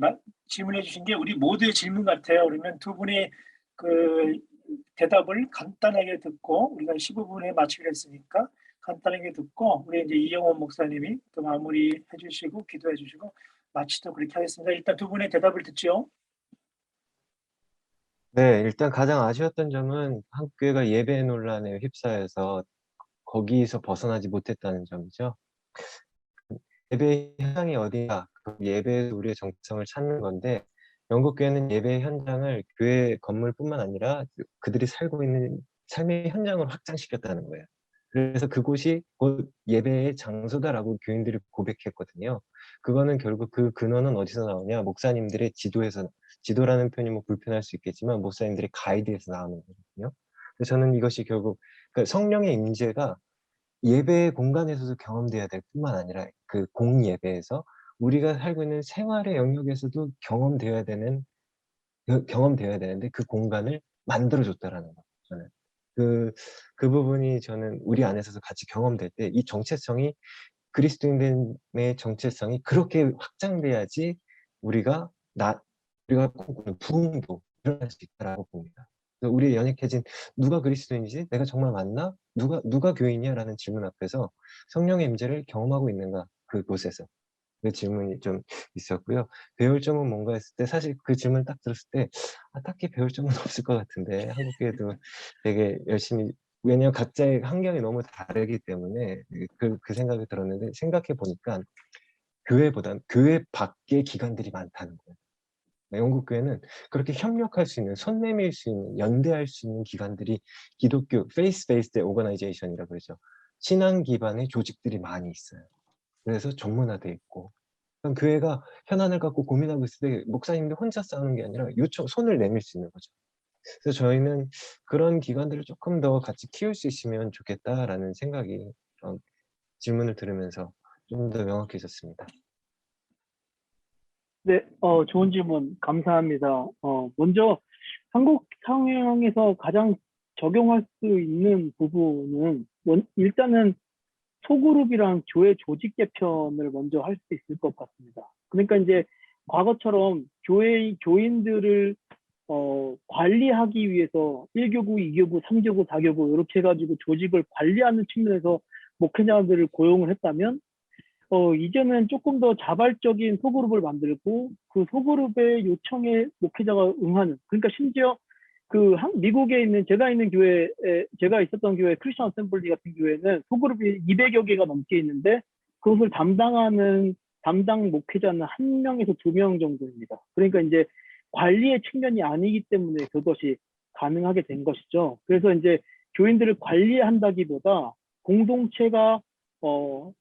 질문해 주신 게 우리 모두의 질문 같아요. 그러면 두 분의 그 대답을 간단하게 듣고 우리가 15분에 마치기로 했으니까 간단하게 듣고 우리 이제 이영원 목사님이 또 마무리해 주시고 기도해 주시고 마치도록 그렇게 하겠습니다. 일단 두 분의 대답을 듣죠. 네, 일단 가장 아쉬웠던 점은 한국 교회가 예배 논란에 휩싸여서 거기서 벗어나지 못했다는 점이죠. 예배 현장이 어디냐, 그 예배에서 우리의 정체성을 찾는 건데 영국 교회는 예배 현장을 교회 건물뿐만 아니라 그들이 살고 있는 삶의 현장으로 확장시켰다는 거예요. 그래서 그곳이 곧 예배의 장소다라고 교인들이 고백했거든요. 그거는 결국 그 근원은 어디서 나오냐? 목사님들의 지도라는 표현이 뭐 불편할 수 있겠지만 목사님들의 가이드에서 나오는 거거든요. 그래서 저는 이것이 결국 그러니까 성령의 임재가 예배의 공간에서도 경험돼야 될 뿐만 아니라 그 공예배에서 우리가 살고 있는 생활의 영역에서도 경험되어야 되는데 그 공간을 만들어줬다라는 거. 저는 그 부분이 저는 우리 안에서 같이 경험될 때 이 정체성이 그리스도인의 정체성이 그렇게 확장돼야지 우리가 꿈꾸는 부흥도 일어날 수 있다라고 봅니다. 그래서 우리의 연약해진 누가 그리스도인이지? 내가 정말 맞나? 누가 교인이야?라는 질문 앞에서 성령의 임재를 경험하고 있는가? 그곳에서. 그 질문이 좀 있었고요. 배울 점은 뭔가 했을 때 사실 그 질문 딱 들었을 때 딱히 배울 점은 없을 것 같은데 한국 교회도 되게 열심히 왜냐하면 각자의 환경이 너무 다르기 때문에 그 생각이 들었는데 생각해 보니까 교회보단 교회 밖의 기관들이 많다는 거예요. 영국 교회는 그렇게 협력할 수 있는, 손 내밀 수 있는, 연대할 수 있는 기관들이 기독교 faith-based organization이라고 그러죠. 신앙 기반의 조직들이 많이 있어요. 그래서 전문화돼 있고 그럼 교회가 현안을 갖고 고민하고 있을 때 목사님들 혼자 싸우는 게 아니라 손을 내밀 수 있는 거죠. 그래서 저희는 그런 기관들을 조금 더 같이 키울 수 있으면 좋겠다라는 생각이 질문을 들으면서 좀 더 명확해졌습니다. 네, 좋은 질문 감사합니다. 먼저 한국 상황에서 가장 적용할 수 있는 부분은 일단은 소그룹이랑 교회 조직 개편을 먼저 할 수 있을 것 같습니다. 그러니까 이제 과거처럼 교인들을 관리하기 위해서 1교구, 2교구, 3교구, 4교구 이렇게 해가지고 조직을 관리하는 측면에서 목회자들을 고용을 했다면 이제는 조금 더 자발적인 소그룹을 만들고 그 소그룹의 요청에 목회자가 응하는, 그러니까 심지어 미국에 있는 제가 있었던 교회 크리스천 어셈블리 같은 교회는 소그룹이 200여 개가 넘게 있는데 그것을 담당하는 담당 목회자는 1명에서 2명 정도입니다. 그러니까 이제 관리의 측면이 아니기 때문에 그것이 가능하게 된 것이죠. 그래서 이제 교인들을 관리한다기보다 공동체가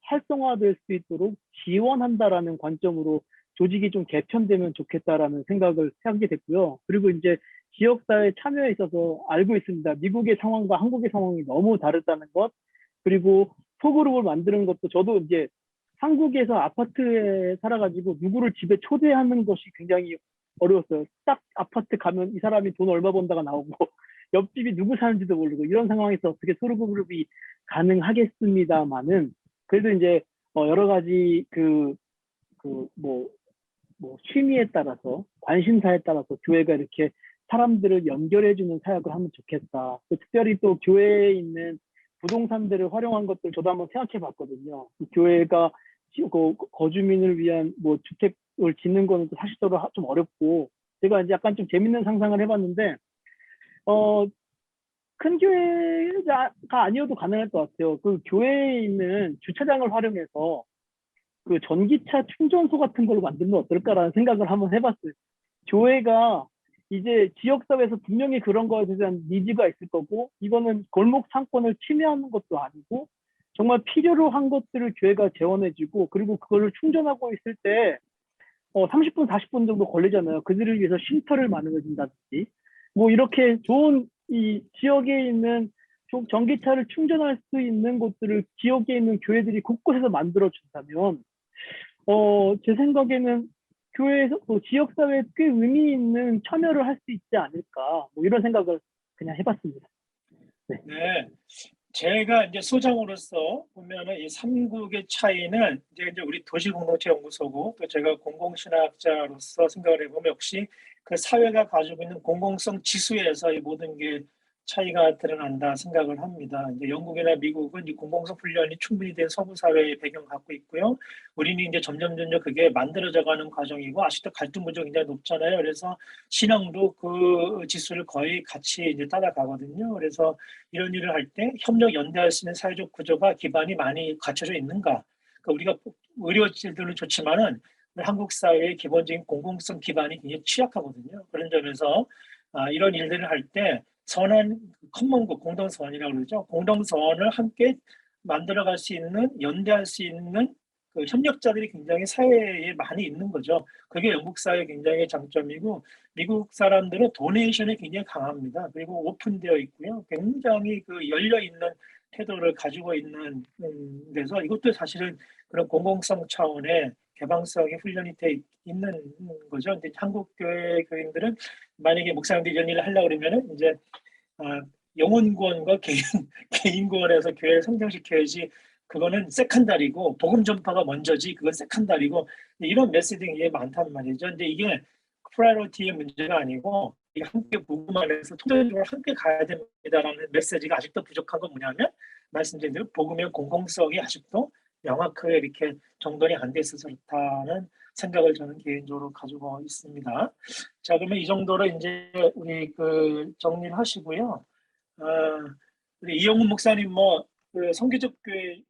활성화될 수 있도록 지원한다라는 관점으로 조직이 좀 개편되면 좋겠다라는 생각을 하게 됐고요. 그리고 이제 지역사회 참여에 있어서 알고 있습니다. 미국의 상황과 한국의 상황이 너무 다르다는 것, 그리고 소그룹을 만드는 것도 저도 이제 한국에서 아파트에 살아가지고 누구를 집에 초대하는 것이 굉장히 어려웠어요. 딱 아파트 가면 이 사람이 돈 얼마 번다가 나오고 옆집이 누구 사는지도 모르고 이런 상황에서 어떻게 소그룹이 가능하겠습니다만은 그래도 이제 여러 가지 취미에 따라서 관심사에 따라서 교회가 이렇게 사람들을 연결해주는 사역을 하면 좋겠다. 특별히 또 교회에 있는 부동산들을 활용한 것들 저도 한번 생각해 봤거든요. 교회가 거주민을 위한 주택을 짓는 거는 또 사실적으로 좀 어렵고, 제가 이제 약간 좀 재밌는 상상을 해봤는데, 큰 교회가 아니어도 가능할 것 같아요. 그 교회에 있는 주차장을 활용해서 그 전기차 충전소 같은 걸 만들면 어떨까라는 생각을 한번 해봤어요. 교회가 이제 지역사회에서 분명히 그런 거에 대한 니즈가 있을 거고, 이거는 골목 상권을 침해하는 것도 아니고 정말 필요로 한 것들을 교회가 재원해주고, 그리고 그거를 충전하고 있을 때 30분, 40분 정도 걸리잖아요. 그들을 위해서 쉼터를 마련해준다든지 이렇게 좋은 이 지역에 있는 전기차를 충전할 수 있는 곳들을 지역에 있는 교회들이 곳곳에서 만들어준다면 제 생각에는 교회에서 지역사회에 꽤 의미 있는 참여를 할 수 있지 않을까, 이런 생각을 그냥 해봤습니다. 네. 제가 이제 소장으로서 보면은 이 3국의 차이는 이제 우리 도시공동체연구소고, 또 제가 공공신학자로서 생각을 해보면 역시 그 사회가 가지고 있는 공공성 지수에서 이 모든 게 차이가 드러난다 생각을 합니다. 이제 영국이나 미국은 이 공공성 훈련이 충분히 된 서구 사회의 배경을 갖고 있고요. 우리는 이제 점점 그게 만들어져가는 과정이고, 아직도 갈등 구조가 굉장히 높잖아요. 그래서 신앙도 그 지수를 거의 같이 이제 따라가거든요. 그래서 이런 일을 할 때 협력 연대할 수 있는 사회적 구조가 기반이 많이 갖춰져 있는가? 그러니까 우리가 의료진들은 좋지만은 한국 사회의 기본적인 공공성 기반이 굉장히 취약하거든요. 그런 점에서 이런 일들을 할 때 선한 커먼굿, 공동선이라고 그러죠. 공동선을 함께 만들어갈 수 있는, 연대할 수 있는 그 협력자들이 굉장히 사회에 많이 있는 거죠. 그게 영국 사회의 굉장히 장점이고, 미국 사람들은 도네이션이 굉장히 강합니다. 그리고 오픈되어 있고요. 굉장히 열려 있는 태도를 가지고 있는 데서 이것도 사실은 그런 공공성 차원의 개방성이 훈련이 돼 있는 거죠. 근데 한국 교회 교인들은 만약에 목사님들이 이런 일을 하려고 그러면은 이제 영혼 구원과 개인 구원에서 교회를 성장시켜야지, 그거는 세컨다리고 복음 전파가 먼저지 그건 세컨다리고, 이런 메시지가 많단 말이죠. 근데 이게 프라이어티의 문제가 아니고 이게 함께 복음 안에서 통전적으로 함께 가야 됩니다라는 메시지가 아직도 부족한 건 뭐냐면, 말씀드린 대로 복음의 공공성이 아직도 명확하게 이렇게 정돈이 안 돼 있어서 그렇다는 생각을 저는 개인적으로 가지고 있습니다. 자, 그러면 이 정도로 이제 우리 정리를 하시고요. 우리 이영훈 목사님 성교적 교회